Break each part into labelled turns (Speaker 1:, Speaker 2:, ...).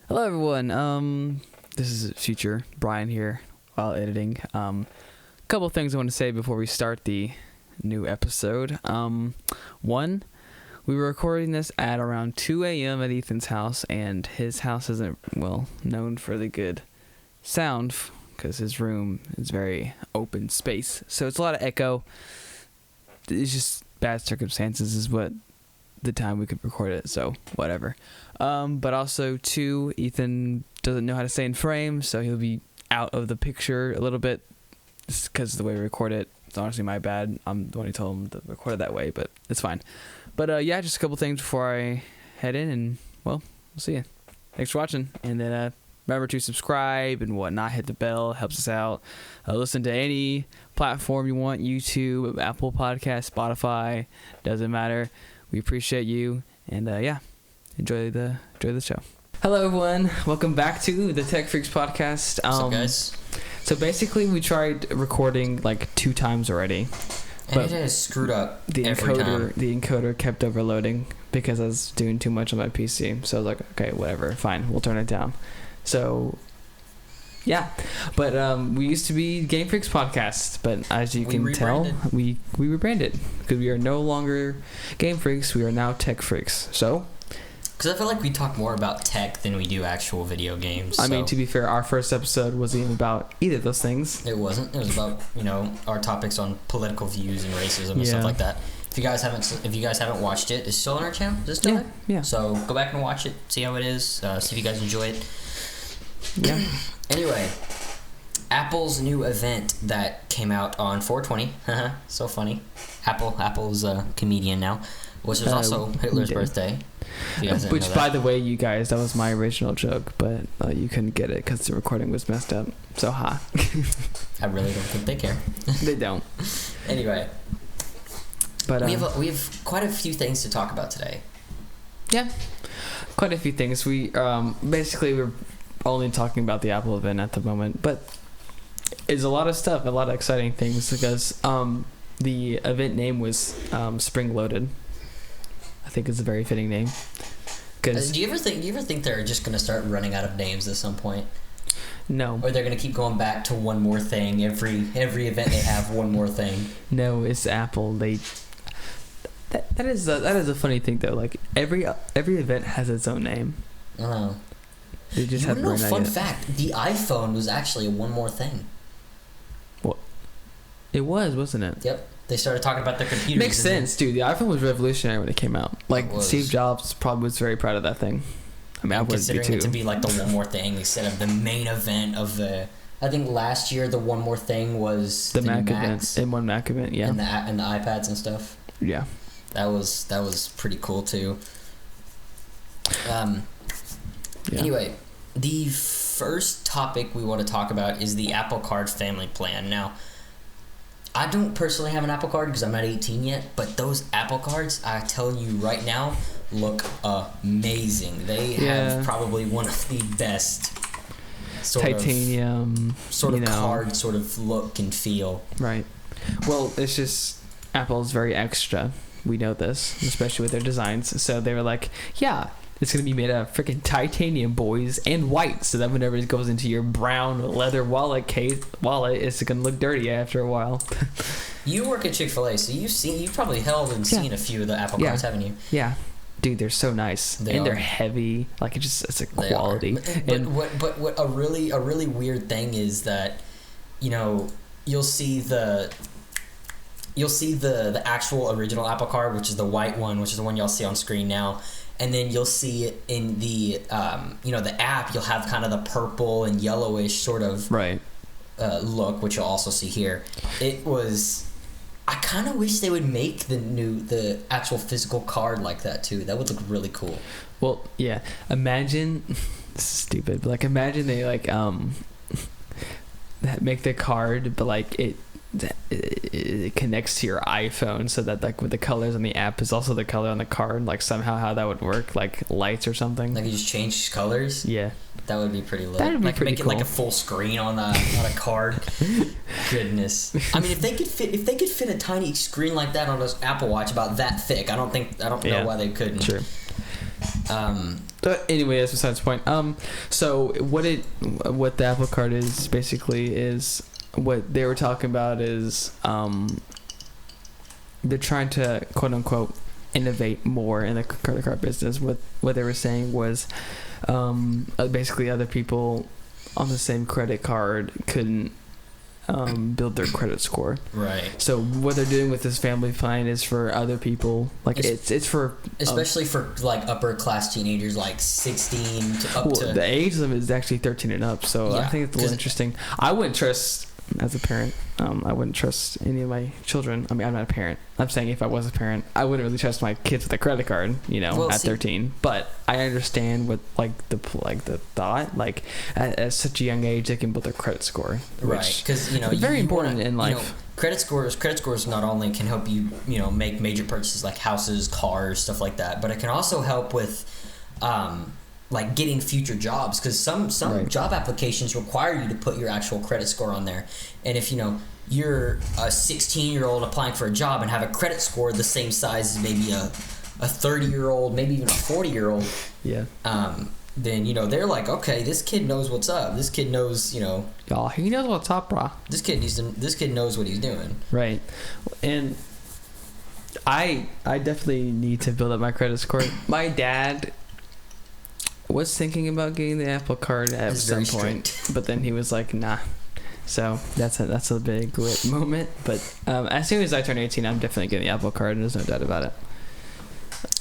Speaker 1: Hello everyone. This is future Brian here while editing. Couple things I want to say before we start the new episode. One, we were recording this at around 2 a.m. at Ethan's house, and his house isn't known for the good sound because his room is very open space, so it's a lot of echo. It's just bad circumstances is what the time we could record it, so whatever. But also, two, Ethan doesn't know how to stay in frame, so he'll be out of the picture a little bit because the way we record it. It's honestly my bad. I'm the one who told him to record it that way, but it's fine. But yeah, just a couple things before I head in, and we'll see you. Thanks for watching, and then remember to subscribe and whatnot. Hit the bell, helps us out. Listen to any platform you want: YouTube, Apple Podcasts, Spotify. Doesn't matter. We appreciate you, and yeah, enjoy the show. Hello, everyone. Welcome back to the Tech Freaks podcast.
Speaker 2: What's up, guys?
Speaker 1: So basically, we tried recording like 2 times already,
Speaker 2: and it has screwed up every time.
Speaker 1: The encoder kept overloading because I was doing too much on my PC. So I was like, okay, whatever, fine, we'll turn it down. So yeah, but we used to be Game Freaks podcast, but as you can tell, we rebranded because we are no longer Game Freaks. We are now Tech Freaks. So,
Speaker 2: because I feel like we talk more about tech than we do actual video games.
Speaker 1: I mean, to be fair, our first episode wasn't even about either of those things.
Speaker 2: It wasn't. It was about our topics on political views and racism and stuff like that. If you guys haven't watched it, it's still on our channel. Is it still there?
Speaker 1: Yeah.
Speaker 2: So go back and watch it. See how it is. See if you guys enjoy it.
Speaker 1: Yeah.
Speaker 2: Anyway, Apple's new event that came out on 4/20. So funny. Apple's a comedian now, which is also Hitler's birthday.
Speaker 1: Which, by the way, you guys, that was my original joke, but you couldn't get it because the recording was messed up. So, ha.
Speaker 2: I really don't think they care.
Speaker 1: They don't.
Speaker 2: Anyway,
Speaker 1: but
Speaker 2: we have quite a few things to talk about today.
Speaker 1: Yeah, quite a few things. We basically we're only talking about the Apple event at the moment, but it's a lot of stuff, a lot of exciting things because the event name was Spring Loaded. I think it's a very fitting name.
Speaker 2: Do you ever think they're just going to start running out of names at some point?
Speaker 1: No.
Speaker 2: Or they're going to keep going back to one more thing every event they have one more thing?
Speaker 1: No, it's Apple. That is a funny thing though. Like every event has its own name.
Speaker 2: I don't know.
Speaker 1: They just have no
Speaker 2: fun fact: the iPhone was actually a one more thing.
Speaker 1: What? It was, wasn't it?
Speaker 2: Yep. They started talking about their computers.
Speaker 1: Makes sense, dude. The iPhone was revolutionary when it came out. Like, Steve Jobs probably was very proud of that thing. I mean, I would be too.
Speaker 2: Considering it to be like the one more thing instead of the main event of the. I think last year the one more thing was
Speaker 1: the Mac event. And one Mac event, yeah.
Speaker 2: And the iPads and stuff.
Speaker 1: Yeah.
Speaker 2: That was pretty cool too.
Speaker 1: Yeah.
Speaker 2: Anyway, the first topic we want to talk about is the Apple Card family plan. Now, I don't personally have an Apple Card because I'm not 18 yet, but those Apple Cards, I tell you right now, look amazing. They have probably one of the best
Speaker 1: titanium
Speaker 2: card sort of look and feel.
Speaker 1: Right. Well, it's just Apple's very extra. We know this, especially with their designs. So they were like, yeah, it's going to be made out of freaking titanium, boys, and white, so that whenever it goes into your brown leather wallet, it's going to look dirty after a while.
Speaker 2: You work at Chick-fil-A, so you've probably held and seen a few of the Apple Cards, haven't you?
Speaker 1: Yeah. Dude, they're so nice. They're heavy. Like, it's a quality.
Speaker 2: But what a really weird thing is that, you'll see the actual original Apple Card, which is the white one, which is the one y'all see on screen now. And then you'll see it in the, the app. You'll have kind of the purple and yellowish sort of look, which you'll also see here. I kind of wish they would make the actual physical card like that too. That would look really cool.
Speaker 1: Well, yeah. Imagine, this is stupid, but like imagine they like make the card, but like it connects to your iPhone so that like with the colors on the app is also the color on the card, like somehow how that would work, like lights or something.
Speaker 2: Like you just change colors?
Speaker 1: Yeah.
Speaker 2: That would be pretty lit.
Speaker 1: That would be pretty
Speaker 2: make
Speaker 1: cool.
Speaker 2: It like a full screen on a card. Goodness. I mean, if they could fit a tiny screen like that on an Apple Watch about that thick, I don't know why they couldn't.
Speaker 1: Sure. Anyway, that's besides the point. So what the Apple Card is basically is what they were talking about is they're trying to quote unquote innovate more in the credit card business. What they were saying was basically other people on the same credit card couldn't build their credit score.
Speaker 2: Right.
Speaker 1: So what they're doing with this family plan is for other people. Like it's for
Speaker 2: especially for like upper class teenagers, like 16 to up to.
Speaker 1: The age limit is actually 13 and up. So
Speaker 2: Yeah,
Speaker 1: I think it's a little interesting. I wouldn't trust as a parent. I wouldn't trust any of my children. I mean, I'm not a parent. I'm saying if I was a parent, I wouldn't really trust my kids with a credit card. At 13. But I understand what the thought. Like at such a young age, they can build their credit score.
Speaker 2: Right. Because
Speaker 1: very important in life.
Speaker 2: Credit scores not only can help you make major purchases like houses, cars, stuff like that, but it can also help with like getting future jobs, because some
Speaker 1: Right.
Speaker 2: job applications require you to put your actual credit score on there. And if you're a 16-year-old applying for a job and have a credit score the same size as maybe a 30-year-old, maybe even a 40-year-old,
Speaker 1: Yeah.
Speaker 2: then they're like, okay, this kid knows what's up. This kid knows
Speaker 1: Y'all, he knows what's up, brah.
Speaker 2: this kid knows what he's doing.
Speaker 1: Right. And I definitely need to build up my credit score. My dad was thinking about getting the Apple Card at some point, but then he was like, nah. So that's a big lit moment. But as soon as I turn 18, I'm definitely getting the Apple Card, and there's no doubt about it.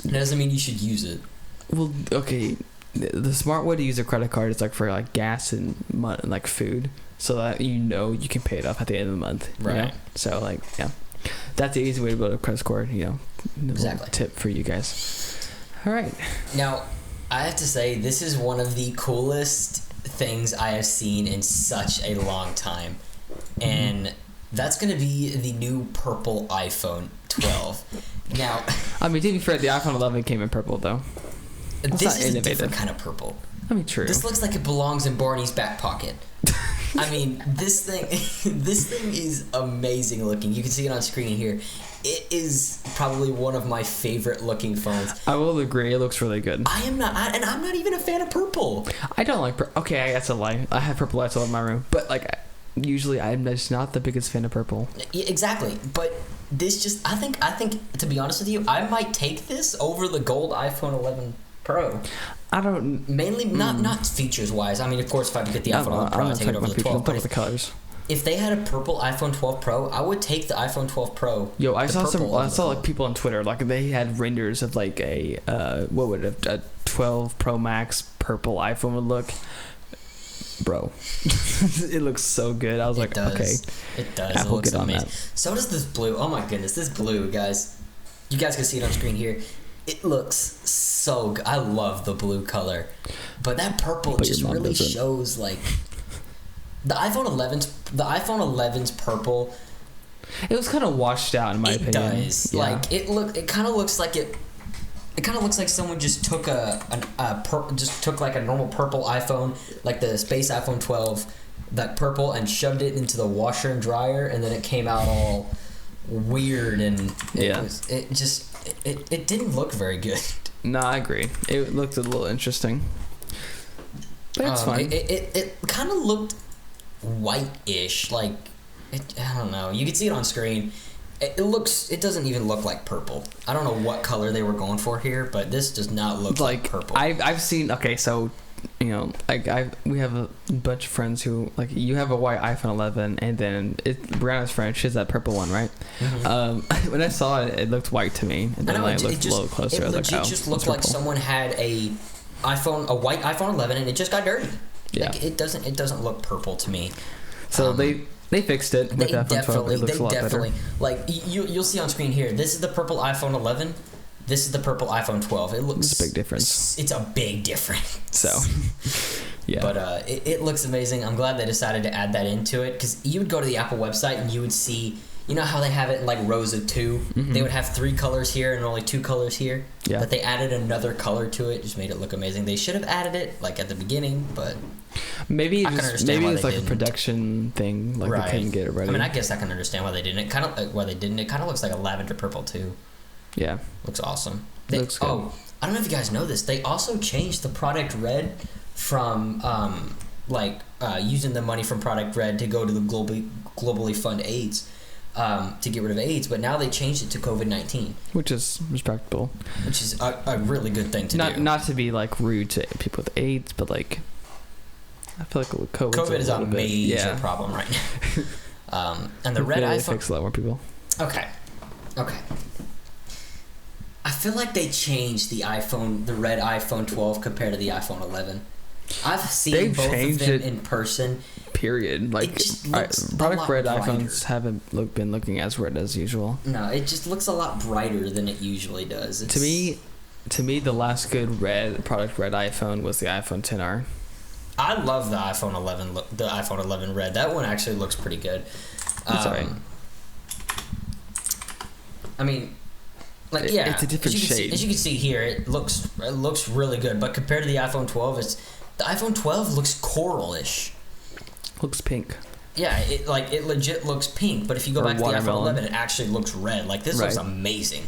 Speaker 2: It doesn't mean you should use it.
Speaker 1: Well, okay, the smart way to use a credit card is like for like gas and like food, so that you can pay it off at the end of the month.
Speaker 2: Right.
Speaker 1: So like, yeah, that's the easy way to build a credit score.
Speaker 2: Exactly.
Speaker 1: Tip for you guys. All right.
Speaker 2: Now, I have to say, this is one of the coolest things I have seen in such a long time. And that's going to be the new purple iPhone 12. Now,
Speaker 1: I mean, to be fair, the iPhone 11 came in purple, though.
Speaker 2: this is a different kind of purple.
Speaker 1: I mean, true.
Speaker 2: This looks like it belongs in Barney's back pocket. I mean, this thing is amazing looking. You can see it on screen here. It is probably one of my favorite looking phones.
Speaker 1: I will agree. It looks really good.
Speaker 2: I am not, and I'm not even a fan of purple.
Speaker 1: I don't like purple. Okay, that's a lie. I have purple lights all in my room, but like, usually I'm just not the biggest fan of purple.
Speaker 2: Yeah, exactly, but this just, I think to be honest with you, I might take this over the gold iPhone 11 Pro.
Speaker 1: I don't.
Speaker 2: Mainly, not features wise. I mean, of course, if I could get the iPhone 11 Pro, I'd take it over the 12.
Speaker 1: But the colors.
Speaker 2: If they had a purple iPhone 12 Pro, I would take the iPhone 12 Pro.
Speaker 1: Yo, I saw like people on Twitter, like they had renders of like a 12 Pro Max purple iPhone would look. Bro, it looks so good. I was like, okay,
Speaker 2: it does.
Speaker 1: Apple,
Speaker 2: it looks
Speaker 1: get on
Speaker 2: amazing.
Speaker 1: that.
Speaker 2: So does this blue. Oh my goodness, this blue, guys. You guys can see it on screen here. It looks so good. I love the blue color, but that purple just really shows like the iPhone 11's purple.
Speaker 1: It was kind of washed out in my opinion.
Speaker 2: It does. Yeah. Like it kind of looks like it kind of looks like someone just took like a normal purple iPhone, like the space iPhone 12, that purple, and shoved it into the washer and dryer, and then it came out all weird, and it didn't look very good. No,
Speaker 1: I agree. It looked a little interesting. But it's fine.
Speaker 2: It kind of looked white-ish, like I don't know. You can see it on screen. It doesn't even look like purple. I don't know what color they were going for here, but this does not look like purple.
Speaker 1: I've seen, okay, so we have a bunch of friends who, like, you have a white iPhone 11, and then Brianna's friend, she has that purple one, right? Mm-hmm. When I saw it, it looked white to me, and then when I looked a little closer, I was like, oh,
Speaker 2: just looked like someone had a white iPhone 11, and it just got dirty.
Speaker 1: Yeah.
Speaker 2: Like, it doesn't look purple to me.
Speaker 1: So they fixed it with iPhone 12. It looks a lot better.
Speaker 2: Like, you'll see on screen here, this is the purple iPhone 11. This is the purple iPhone 12. It looks...
Speaker 1: It's a big difference.
Speaker 2: It's a big difference.
Speaker 1: So, yeah.
Speaker 2: But it looks amazing. I'm glad they decided to add that into it, because you would go to the Apple website and you would see... You know how they have it in, like, rows of 2? Mm-hmm. They would have 3 colors here and only 2 colors here?
Speaker 1: Yeah.
Speaker 2: But they added another color to it. Just made it look amazing. They should have added it, like, at the beginning, but...
Speaker 1: Maybe it's like a production thing, like they couldn't get it ready.
Speaker 2: I mean, I guess I can understand why they didn't. It kind of looks like a lavender purple too.
Speaker 1: Yeah,
Speaker 2: looks awesome.
Speaker 1: Looks good.
Speaker 2: Oh, I don't know if you guys know this. They also changed the Product Red from using the money from Product Red to go to the globally fund AIDS, to get rid of AIDS. But now they changed it to COVID-19,
Speaker 1: which is respectable.
Speaker 2: Which is a really good thing to do.
Speaker 1: Not to be like rude to people with AIDS, but like I feel like COVID
Speaker 2: is a major problem right now. And the red iPhone
Speaker 1: affects a lot more people.
Speaker 2: Okay. I feel like they changed the red iPhone 12 compared to the iPhone 11. I've seen both of them in person.
Speaker 1: Period. Like, product red brighter. iPhones haven't been looking as red as usual.
Speaker 2: No, it just looks a lot brighter than it usually does.
Speaker 1: To me, the last good product red iPhone was the iPhone XR.
Speaker 2: I love the iPhone 11. The iPhone 11 red. That one actually looks pretty good.
Speaker 1: That's alright.
Speaker 2: I mean, like, yeah,
Speaker 1: it's a different shade.
Speaker 2: As you can see here, it looks really good. But compared to the iPhone 12, the iPhone 12 looks coral-ish.
Speaker 1: Looks pink.
Speaker 2: Yeah, it legit looks pink. But if you go back to the iPhone 11, it actually looks red. Like, this looks amazing.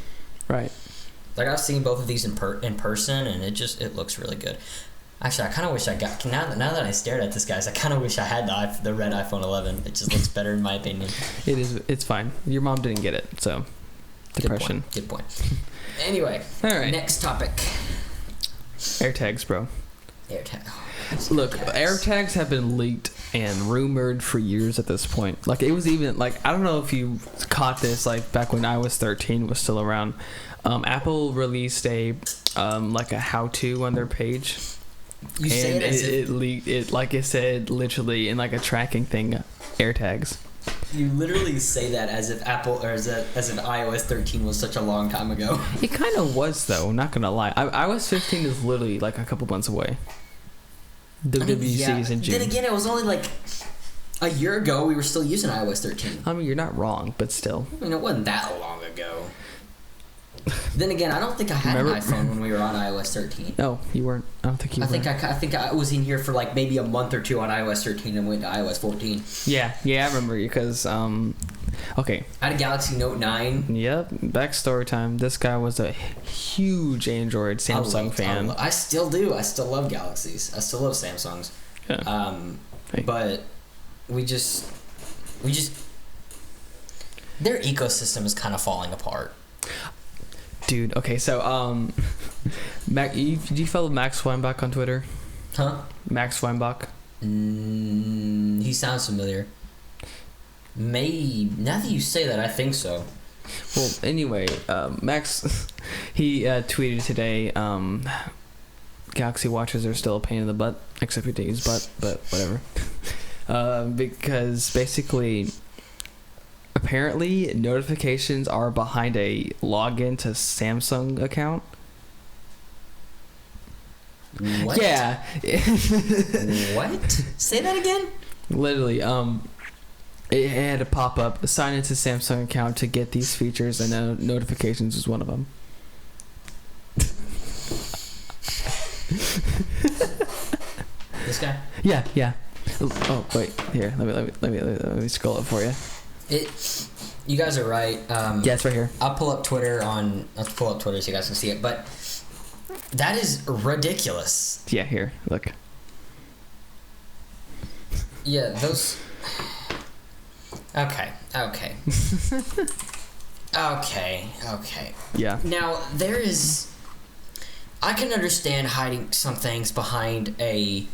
Speaker 1: Right.
Speaker 2: Like, I've seen both of these in person, and it looks really good. Actually, I kind of wish I got... Now that I stared at this, guys, I kind of wish I had the red iPhone 11. It just looks better in my opinion.
Speaker 1: It's fine. Your mom didn't get it, so... Depression.
Speaker 2: Good point. Anyway, all right. Next topic.
Speaker 1: AirTags, bro.
Speaker 2: Look,
Speaker 1: AirTags have been leaked and rumored for years at this point. Like, it was even like, I don't know if you caught this, like back when iOS 13 was still around. Apple released a how-to on their page.
Speaker 2: You say it as
Speaker 1: it leaked. It, like it said, literally in like a tracking thing, AirTags.
Speaker 2: You literally say that as if iOS 13 was such a long time ago.
Speaker 1: It kind of was, though. Not gonna lie. iOS 15 is literally like a couple months away. WWDC is in June.
Speaker 2: Then again, it was only like a year ago. We were still using iOS 13.
Speaker 1: I mean, you're not wrong, but still.
Speaker 2: I mean, it wasn't that long ago. Then again, I don't think I had an iPhone when we were on iOS 13.
Speaker 1: No, you weren't. I don't think you were.
Speaker 2: I think I was in here for like maybe a month or two on iOS 13 and went to iOS 14.
Speaker 1: Yeah, I remember you because, okay.
Speaker 2: I had a Galaxy Note 9.
Speaker 1: Yep, backstory time. This guy was a huge Android Samsung fan.
Speaker 2: I still do. I still love Galaxies. I still love Samsungs.
Speaker 1: Yeah.
Speaker 2: But we just their ecosystem is kind of falling apart.
Speaker 1: Dude, okay, so, do you follow Max Weinbach on Twitter?
Speaker 2: Huh?
Speaker 1: Max Weinbach?
Speaker 2: He sounds familiar. Now that you say that, I think so.
Speaker 1: Well, anyway, Max, he tweeted today, Galaxy Watches are still a pain in the butt, except we didn't use butt, but whatever. Because basically... Apparently, notifications are behind a login to Samsung account.
Speaker 2: What?
Speaker 1: Yeah.
Speaker 2: What? Say that again?
Speaker 1: Literally, it had a pop-up, sign into Samsung account to get these features, and notifications was one of them.
Speaker 2: This guy?
Speaker 1: Yeah. Oh, wait. Here, let me scroll it for you.
Speaker 2: You guys are right.
Speaker 1: Yeah, it's right here.
Speaker 2: Let's pull up Twitter so you guys can see it. But that is ridiculous.
Speaker 1: Yeah, here, look.
Speaker 2: Yeah, those. Okay.
Speaker 1: Yeah.
Speaker 2: Now I can understand hiding some things behind behind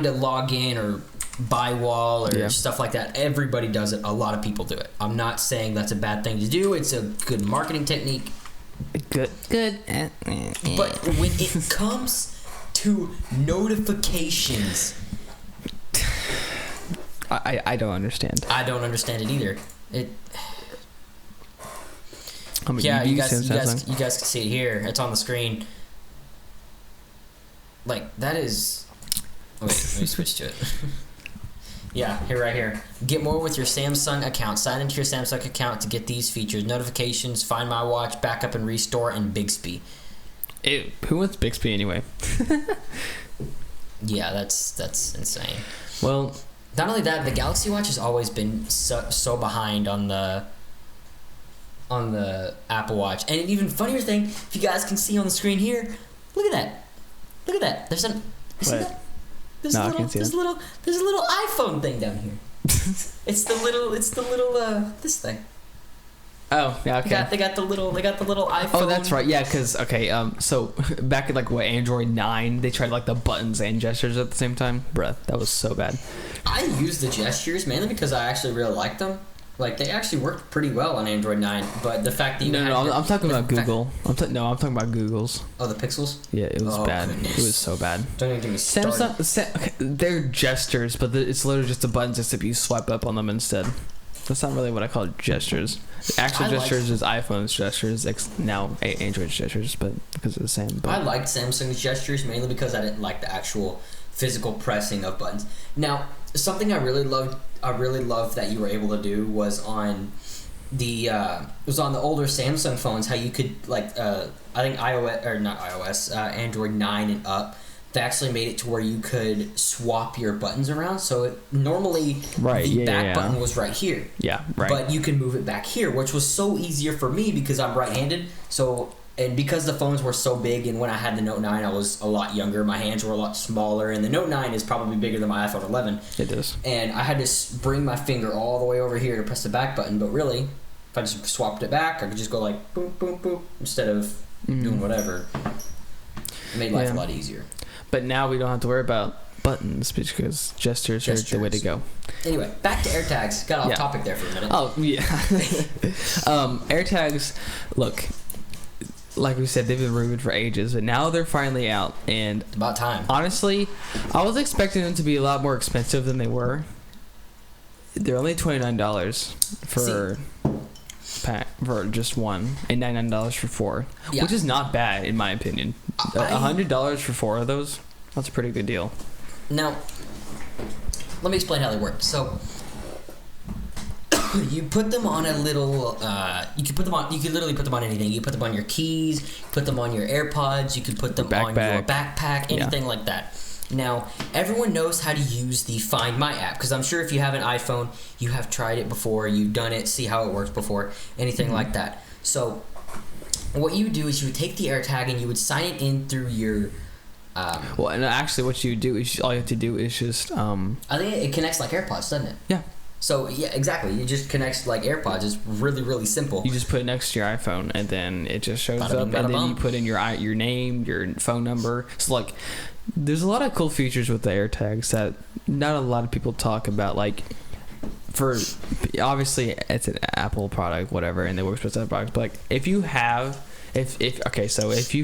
Speaker 2: a login or buy wall or stuff like that. Everybody does it. A lot of people do it. I'm not saying that's a bad thing to do. It's a good marketing technique.
Speaker 1: Good.
Speaker 2: But when it comes to notifications,
Speaker 1: I don't understand.
Speaker 2: I don't understand it either.
Speaker 1: You
Speaker 2: guys can see it here. It's on the screen. Like, that is... Wait, let me switch to it. Yeah, right here. Get more with your Samsung account. Sign into your Samsung account to get these features: notifications, Find My Watch, backup and restore, and Bixby.
Speaker 1: Who wants Bixby anyway?
Speaker 2: Yeah, that's insane.
Speaker 1: Well,
Speaker 2: not only that, the Galaxy Watch has always been so behind on the on the Apple Watch. And an even funnier thing, if you guys can see on the screen here, look at that. Look at that. There's an. You see that? There's a little iPhone thing down here. It's the little this thing.
Speaker 1: Oh, yeah, okay.
Speaker 2: They got the little iPhone.
Speaker 1: Oh, that's right. Yeah, because so back in like Android 9, they tried like the buttons and gestures at the same time. Bruh, that was so bad.
Speaker 2: I use the gestures mainly because I actually really like them. Like they actually worked pretty well on Android 9, but the fact that you
Speaker 1: I'm talking about Google. I'm talking about Google's.
Speaker 2: Oh, the Pixels?
Speaker 1: Yeah, it was bad.
Speaker 2: Goodness.
Speaker 1: It was so bad.
Speaker 2: Don't even get me started.
Speaker 1: They're gestures, but it's literally just the buttons except you swipe up on them instead. That's not really what I call gestures. The actual gestures is iPhone's gestures, now Android's gestures, but because they're the same. But.
Speaker 2: I liked Samsung's gestures mainly because I didn't like the actual physical pressing of buttons. Now, something I really loved that you were able to do was on the older Samsung phones, how you could I think Android 9 and up. They actually made it to where you could swap your buttons around. So normally the back button was right here.
Speaker 1: Yeah, right.
Speaker 2: But you can move it back here, which was so easier for me because I'm right-handed. So, and because the phones were so big, and when I had the Note 9, I was a lot younger. My hands were a lot smaller, and the Note 9 is probably bigger than my iPhone 11.
Speaker 1: It is.
Speaker 2: And I had to bring my finger all the way over here to press the back button. But really, if I just swapped it back, I could just go like boop, boop, boop, instead of doing whatever. It made life a lot easier.
Speaker 1: But now we don't have to worry about buttons because gestures are the way to go.
Speaker 2: Anyway, back to AirTags. Got off topic there for a minute.
Speaker 1: Oh, yeah. AirTags, look, like we said, they've been rumored for ages, but now they're finally out. And
Speaker 2: it's about time.
Speaker 1: Honestly, I was expecting them to be a lot more expensive than they were. They're only $29 for just one, and $99 for four, which is not bad in my opinion. $100 for four of those, that's a pretty good deal.
Speaker 2: Now, let me explain how they work. So, you put them on a little. You could literally put them on anything. You put them on your keys. Put them on your AirPods. You could put them on your backpack. Anything like that. Now, everyone knows how to use the Find My app, because I'm sure if you have an iPhone, you have tried it before, you've done it, see how it works before, anything like that. So, what you would do is you would take the AirTag and you would sign it in through your...
Speaker 1: well, and actually what you do is, all you have to do is just...
Speaker 2: I think it connects like AirPods, doesn't it?
Speaker 1: Yeah.
Speaker 2: So, yeah, exactly. You just connect like AirPods. It's really, really simple.
Speaker 1: You just put it next to your iPhone, and then it just shows up, and then you put in your name, your phone number. So, like... There's a lot of cool features with the AirTags that not a lot of people talk about. Like, for obviously it's an Apple product, whatever, and they work with other products. But like, if you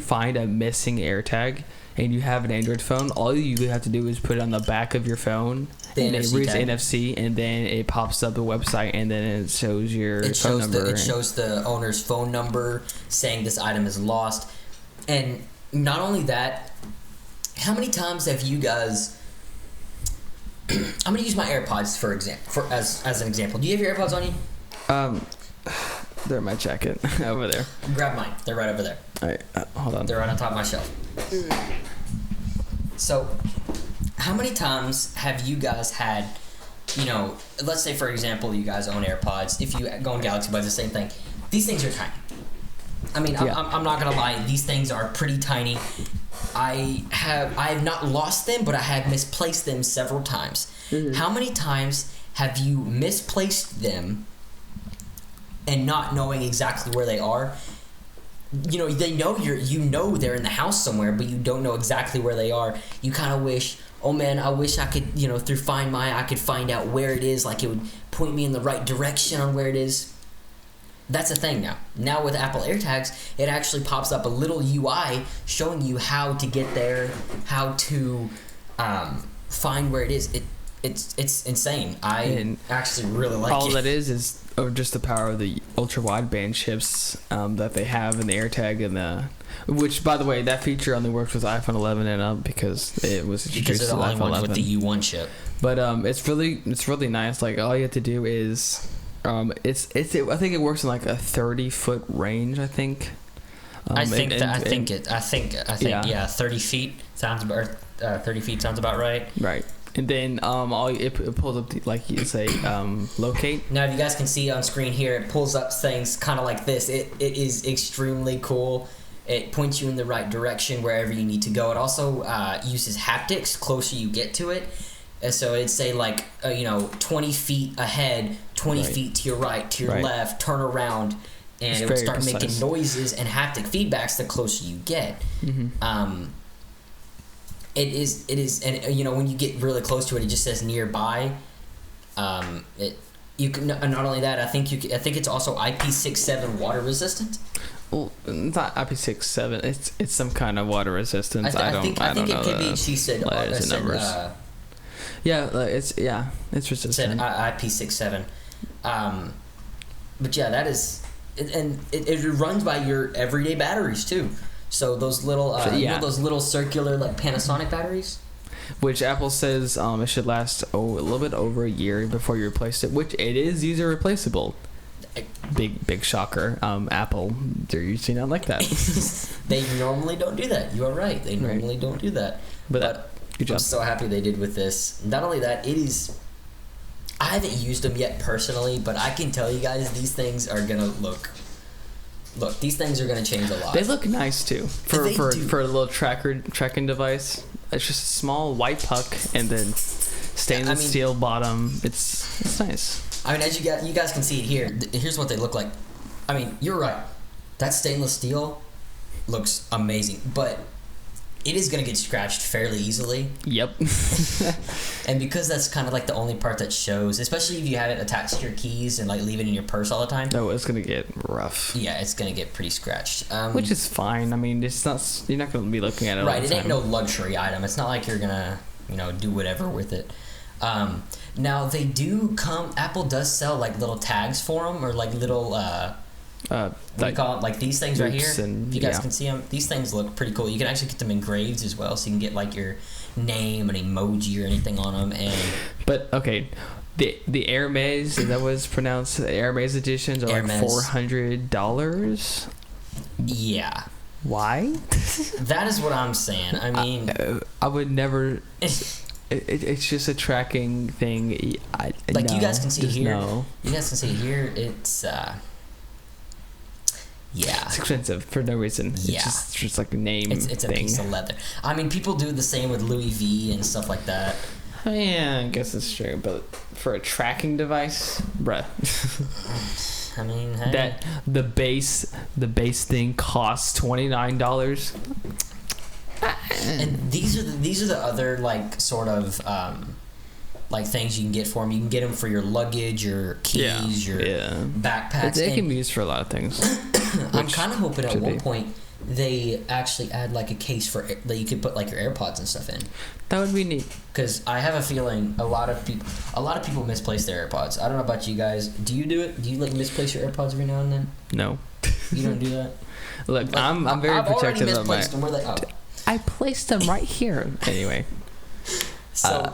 Speaker 1: find a missing AirTag and you have an Android phone, all you have to do is put it on the back of your phone, and it reads NFC, and then it pops up a website, and then it shows your phone number.
Speaker 2: It shows the owner's phone number, saying this item is lost, and not only that. How many times have you guys... I'm going to use my AirPods as an example. Do you have your AirPods on you?
Speaker 1: They're in my jacket over there.
Speaker 2: Grab mine. They're right over there.
Speaker 1: All right, hold on.
Speaker 2: They're right on top of my shelf. So, how many times have you guys had, let's say, for example, you guys own AirPods. If you go on Galaxy Buds, the same thing. These things are tiny. I mean, I'm not going to lie. These things are pretty tiny. I have not lost them, but I have misplaced them several times. Mm-hmm. How many times have you misplaced them and not knowing exactly where they are? They know they're in the house somewhere, but you don't know exactly where they are. You kind of wish, oh man, I wish I could, through Find My, I could find out where it is. Like it would point me in the right direction on where it is. That's a thing now. Now with Apple AirTags, it actually pops up a little UI showing you how to get there, how to find where it is. It's insane. I actually really like it.
Speaker 1: All that is just the power of the ultra wideband chips that they have in the AirTag which, by the way, that feature only works with iPhone 11 and up because it was introduced to iPhone 11
Speaker 2: with the U1 chip.
Speaker 1: But it's really nice. Like all you have to do is. I think it works in like a 30-foot range. I think.
Speaker 2: 30 feet sounds about right.
Speaker 1: Right, And then it pulls up like you say locate.
Speaker 2: Now, if you guys can see on screen here, it pulls up things kind of like this. It is extremely cool. It points you in the right direction wherever you need to go. It also uses haptics closer you get to it. So it'd say 20 feet ahead, 20 feet to your right, to your left, turn around, and it would start making noises and haptic feedbacks the closer you get. Mm-hmm. It is, and when you get really close to it, it just says nearby. You can not only that, I think it's also IP67 water resistant.
Speaker 1: Well, it's not IP67. It's some kind of water resistance.
Speaker 2: I think KBHC said numbers.
Speaker 1: It's resistant.
Speaker 2: Said IP67. But yeah, that is, and it runs by your everyday batteries too. So those little, those little circular like Panasonic batteries,
Speaker 1: which Apple says it should last a little bit over a year before you replace it, which it is user replaceable. Big shocker. Apple, they're usually not like that.
Speaker 2: They normally don't do that. You are right. They normally don't do that. But
Speaker 1: good job.
Speaker 2: I'm so happy they did with this. Not only that, it is. I haven't used them yet personally, but I can tell you guys these things are gonna look. These things are gonna change a lot.
Speaker 1: They look nice too for a little tracking device. It's just a small white puck and then stainless steel bottom. It's nice.
Speaker 2: I mean, as you guys can see it here. Here's what they look like. I mean, you're right. That stainless steel looks amazing, but it is going to get scratched fairly easily.
Speaker 1: Yep.
Speaker 2: And because that's kind of like the only part that shows, especially if you have it attached to your keys and like leave it in your purse all the time.
Speaker 1: Oh, it's going to get rough.
Speaker 2: Yeah, it's going to get pretty scratched.
Speaker 1: Which is fine. I mean, it's not. You're not going to be looking at it.
Speaker 2: Right.
Speaker 1: All the time.
Speaker 2: It ain't no luxury item. It's not like you're gonna do whatever with it. Now they do come. Apple does sell like little tags for them, or like little what do you call it? Like these things right here. If you guys can see them, these things look pretty cool. You can actually get them engraved as well, so you can get like your name and emoji or anything on them.
Speaker 1: But okay, the Hermes, that was pronounced. The Hermes editions are like $400.
Speaker 2: Yeah.
Speaker 1: Why?
Speaker 2: That is what I'm saying. I mean,
Speaker 1: I would never. It's just a tracking thing.
Speaker 2: You guys can see here. You guys can see here. It's
Speaker 1: it's expensive for no reason.
Speaker 2: Yeah.
Speaker 1: It's just like a name.
Speaker 2: It's a piece of leather. I mean, people do the same with Louis V and stuff like that.
Speaker 1: Yeah, I guess it's true, but for a tracking device, bruh.
Speaker 2: I mean, hey.
Speaker 1: That the base thing costs $29.
Speaker 2: And these are the other like sort of like things you can get for them. You can get them for your luggage, your keys, your backpacks.
Speaker 1: They can be used for a lot of things.
Speaker 2: I'm kind of hoping at one point they actually add like a case that you could put like your AirPods and stuff in.
Speaker 1: That would be neat.
Speaker 2: Because I have a feeling a lot of people misplace their AirPods. I don't know about you guys. Do you do it? Do you like misplace your AirPods every now and then?
Speaker 1: No.
Speaker 2: You don't do that?
Speaker 1: Look, like, I'm very protective of my.
Speaker 2: Them. We're like, oh.
Speaker 1: I placed them right here. Anyway.
Speaker 2: So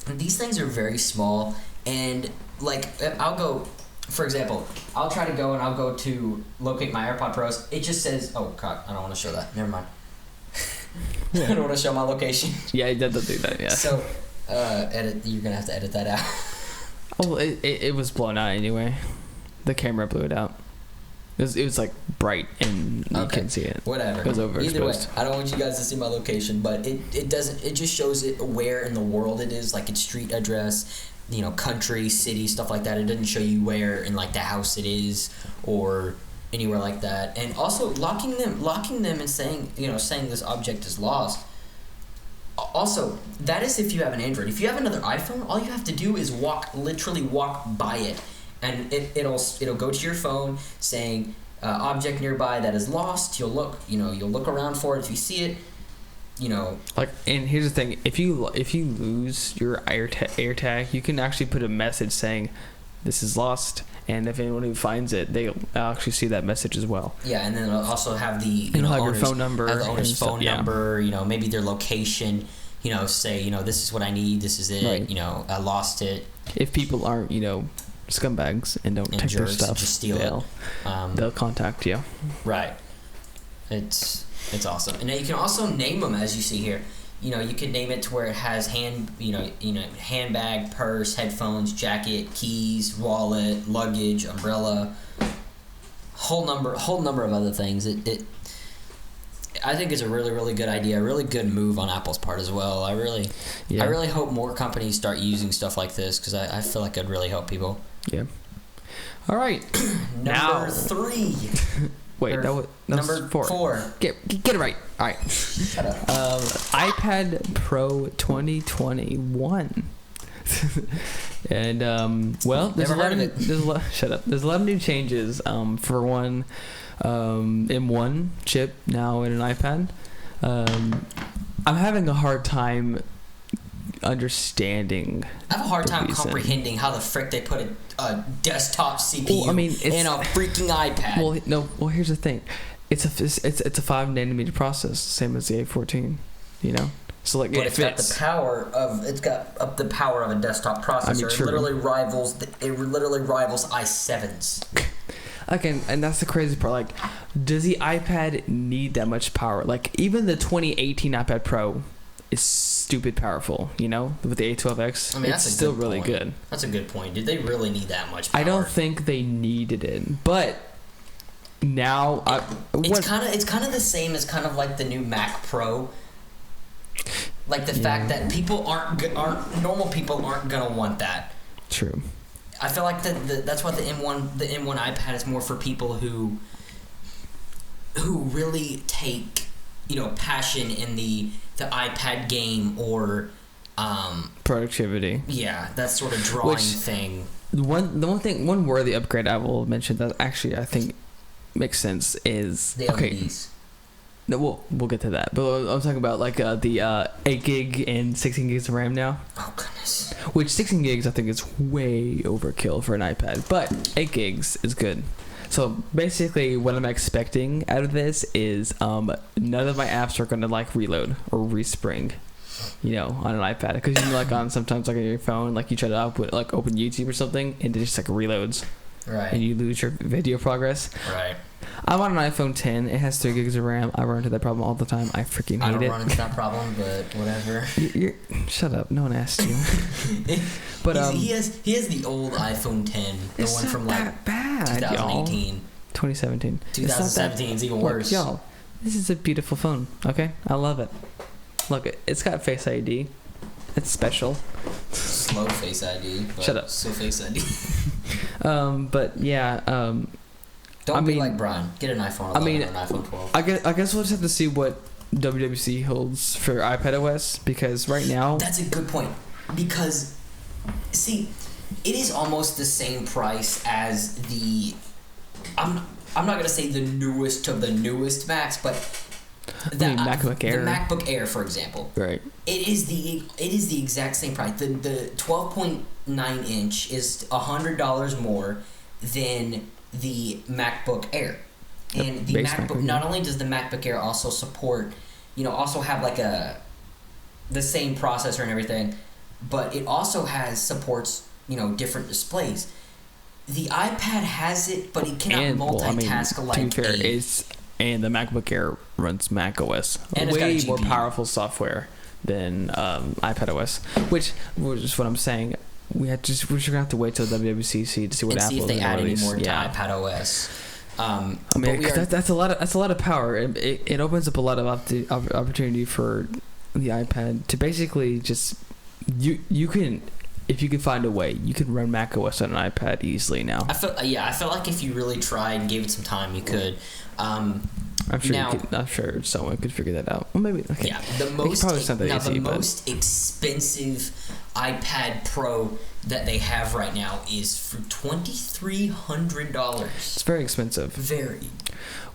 Speaker 2: these things are very small, and like I'll go, for example, I'll try to go and I'll go to locate my AirPod Pros. It just says, oh God, I don't want to show that. Never mind. I don't want to show my location.
Speaker 1: Yeah, it doesn't do that. Yeah.
Speaker 2: So, you're gonna have to edit that out.
Speaker 1: Oh, it was blown out anyway. The camera blew it out. It was like bright and you couldn't see it.
Speaker 2: Whatever.
Speaker 1: It was overexposed.
Speaker 2: Either way, I don't want you guys to see my location, but it doesn't. It just shows it where in the world it is, like its street address, country, city, stuff like that. It doesn't show you where in like the house it is or anywhere like that. And also locking them and saying this object is lost. Also, that is if you have an Android. If you have another iPhone, all you have to do is literally walk by it. And it'll go to your phone saying object nearby that is lost. You'll look around for it. If you see it,
Speaker 1: Like, and here's the thing: if you lose your AirTag, you can actually put a message saying this is lost, and if anyone who finds it, they'll actually see that message as well.
Speaker 2: Yeah, and then it'll also have the
Speaker 1: have your phone number,
Speaker 2: have the owner's phone number. Maybe their location. Say this is what I need. This is it. Right. I lost it.
Speaker 1: If people aren't scumbags and don't take their stuff,
Speaker 2: just steal it.
Speaker 1: They'll contact you.
Speaker 2: Right. It's awesome. And now you can also name them, as you see here. You could name it to where it has handbag, purse, headphones, jacket, keys, wallet, luggage, umbrella, whole number of other things. I think it's a really, really good idea, a really good move on Apple's part as well. I really hope more companies start using stuff like this because I feel like it'd really help people.
Speaker 1: Yeah. All right.
Speaker 2: Number 3.
Speaker 1: Wait, that was
Speaker 2: number 4.
Speaker 1: Get it right. All right.
Speaker 2: Shut up.
Speaker 1: iPad Pro 2021. And there's a lot of shut up. There's a lot of new changes. For one, M1 chip now in an iPad. I'm having a hard time understanding.
Speaker 2: I have a hard time comprehending how the frick they put a desktop CPU in a freaking iPad.
Speaker 1: Well, here's the thing. It's a 5 nanometer process, same as the A14. So like,
Speaker 2: but it's got the power of a desktop processor. It literally rivals i7s.
Speaker 1: Okay, and that's the crazy part. Like, does the iPad need that much power? Like, even the 2018 iPad Pro is stupid powerful, with the A12X. It's still really good.
Speaker 2: That's a good point. Did they really need that much power?
Speaker 1: I don't think they needed it, but now
Speaker 2: it's kind of the same as kind of like the new Mac Pro. Like the fact that normal people aren't gonna want that.
Speaker 1: True.
Speaker 2: I feel like that's why the M1 iPad is more for people who really take passion in the iPad game or
Speaker 1: productivity.
Speaker 2: Yeah, that sort of drawing thing.
Speaker 1: One worthy upgrade I will mention that actually I think makes sense is
Speaker 2: the LEDs.
Speaker 1: No, we'll get to that. But I'm talking about like the 8 gig and 16 gigs of RAM now.
Speaker 2: Oh goodness.
Speaker 1: Which 16 gigs I think is way overkill for an iPad, but 8 gigs is good. So basically, what I'm expecting out of this is none of my apps are gonna like reload or respring, on an iPad, because like sometimes like on your phone, like you try to open YouTube or something, and it just like reloads.
Speaker 2: Right.
Speaker 1: And you lose your video progress.
Speaker 2: Right.
Speaker 1: I'm on an iPhone 10. It has 3 gigs of RAM. I run into that problem all the time. I freaking hate it.
Speaker 2: I don't run into that problem, but whatever.
Speaker 1: Shut up. No one asked you. But
Speaker 2: he has the old iPhone 10, the one from like
Speaker 1: bad,
Speaker 2: 2018,
Speaker 1: y'all. 2017.
Speaker 2: 2017 is even worse.
Speaker 1: Look, y'all, this is a beautiful phone. Okay, I love it. Look, it's got Face ID. It's special.
Speaker 2: Slow Face ID. But
Speaker 1: shut up.
Speaker 2: Slow Face ID.
Speaker 1: But yeah.
Speaker 2: Don't be like Brian. Get an iPhone 11 or an iPhone 12.
Speaker 1: I guess we'll just have to see what WWDC holds for iPadOS, because right now...
Speaker 2: That's a good point. Because, see, it is almost the same price as the... I'm not going to say the newest of the newest Macs, but...
Speaker 1: MacBook Air.
Speaker 2: The MacBook Air, for example.
Speaker 1: Right.
Speaker 2: It is the exact same price. The 12.9 inch is $100 more than the MacBook Air. And the MacBook, not only does the MacBook Air also support, also have like the same processor and everything, but it also supports, different displays. The iPad has it, but it cannot multitask
Speaker 1: and the MacBook Air runs macOS.
Speaker 2: And
Speaker 1: way more powerful software than iPadOS, which is what I'm saying. We're just gonna have to wait till WWDC to see what Apple is going to release. See if they add any more to
Speaker 2: iPadOS.
Speaker 1: That's a lot of power. It opens up a lot of opportunity for the iPad to basically just you can, if you can find a way, you can run macOS on an iPad easily now.
Speaker 2: I feel like if you really tried and gave it some time, you could. I'm
Speaker 1: sure someone could figure that out. Well, maybe. Okay.
Speaker 2: Yeah, the most expensive iPad Pro that they have right now is for $2,300.
Speaker 1: It's very expensive.
Speaker 2: Very.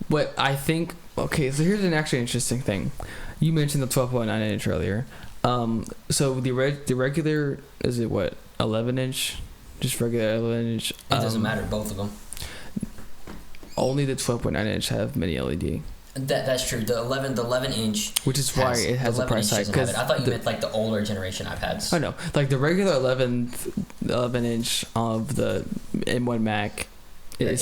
Speaker 1: What I think. Okay, so here's an actually interesting thing. You mentioned the 12.9 inch earlier. So the regular, is it what, 11 inch? Just regular 11 inch.
Speaker 2: It doesn't matter, both of them.
Speaker 1: Only the 12.9 inch have mini LED.
Speaker 2: That's true. The 11 inch,
Speaker 1: which is why it has a price hike.
Speaker 2: I thought you meant like the older generation iPads.
Speaker 1: Oh no, like the regular 11 inch of the M1 Mac. It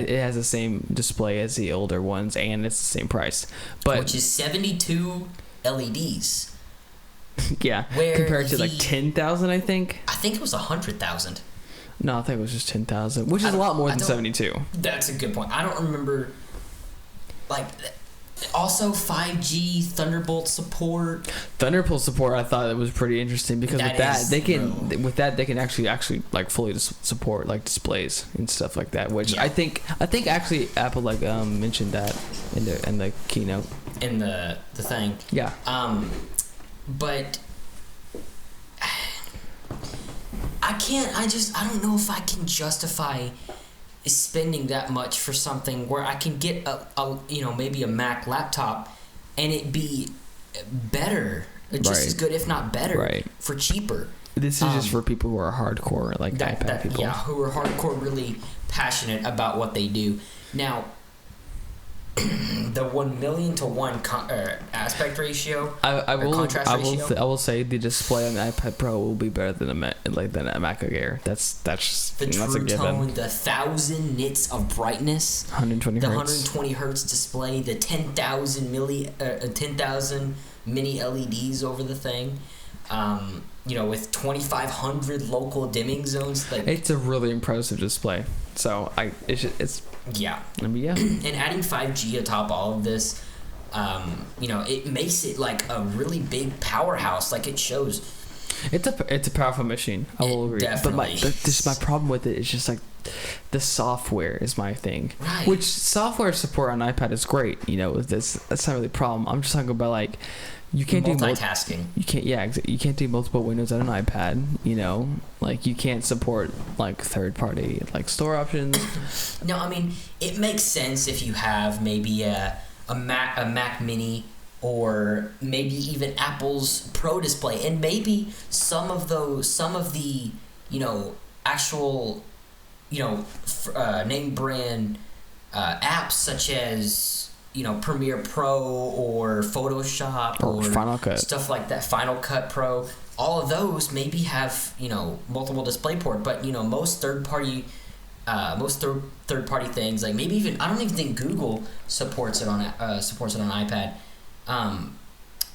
Speaker 1: has the same display as the older ones, and it's the same price. But
Speaker 2: which is 72 LEDs.
Speaker 1: Yeah, compared to like 10,000, I think.
Speaker 2: I think it was 100,000.
Speaker 1: No, I think it was just 10,000, which is a lot more than 72.
Speaker 2: That's a good point. I don't remember. Like, also 5G Thunderbolt support.
Speaker 1: Thunderbolt support, I thought it was pretty interesting because they can actually like fully support like displays and stuff like that. Which I think actually Apple like mentioned that in the keynote.
Speaker 2: In the thing.
Speaker 1: Yeah.
Speaker 2: But I don't know if I can justify spending that much for something where I can get a maybe a Mac laptop and it be better, just as good if not better, for cheaper.
Speaker 1: This is just for people who are hardcore like iPad people.
Speaker 2: Yeah, who are hardcore, really passionate about what they do. Now, the 1,000,000 to 1 aspect ratio. I
Speaker 1: will say the display on the iPad Pro will be better than a MacBook Air. That's
Speaker 2: the true tone, the 1,000 nits of brightness,
Speaker 1: 120
Speaker 2: the
Speaker 1: hertz.
Speaker 2: 120 hertz display, the 10,000 mini LEDs over the thing. With 2,500 local dimming zones. Like,
Speaker 1: it's a really impressive display. So it's.
Speaker 2: Yeah.
Speaker 1: Yeah.
Speaker 2: And adding 5G atop all of this, it makes it like a really big powerhouse. Like, it shows.
Speaker 1: It's a powerful machine. I will agree.
Speaker 2: Definitely.
Speaker 1: But my problem with it is just like the software is my thing.
Speaker 2: Right.
Speaker 1: Which software support on iPad is great. That's not really a problem. I'm just talking about like. You can't
Speaker 2: multitasking.
Speaker 1: You can't do multiple windows on an iPad. Like you can't support like third-party like store options.
Speaker 2: No, I mean it makes sense if you have maybe a Mac Mini or maybe even Apple's Pro display, and maybe some of the actual name brand apps such as Premiere Pro or Photoshop or
Speaker 1: Final Cut,
Speaker 2: stuff like that, Final Cut Pro. All of those maybe have multiple display port, but most third party things, like maybe even I don't even think Google supports it on iPad.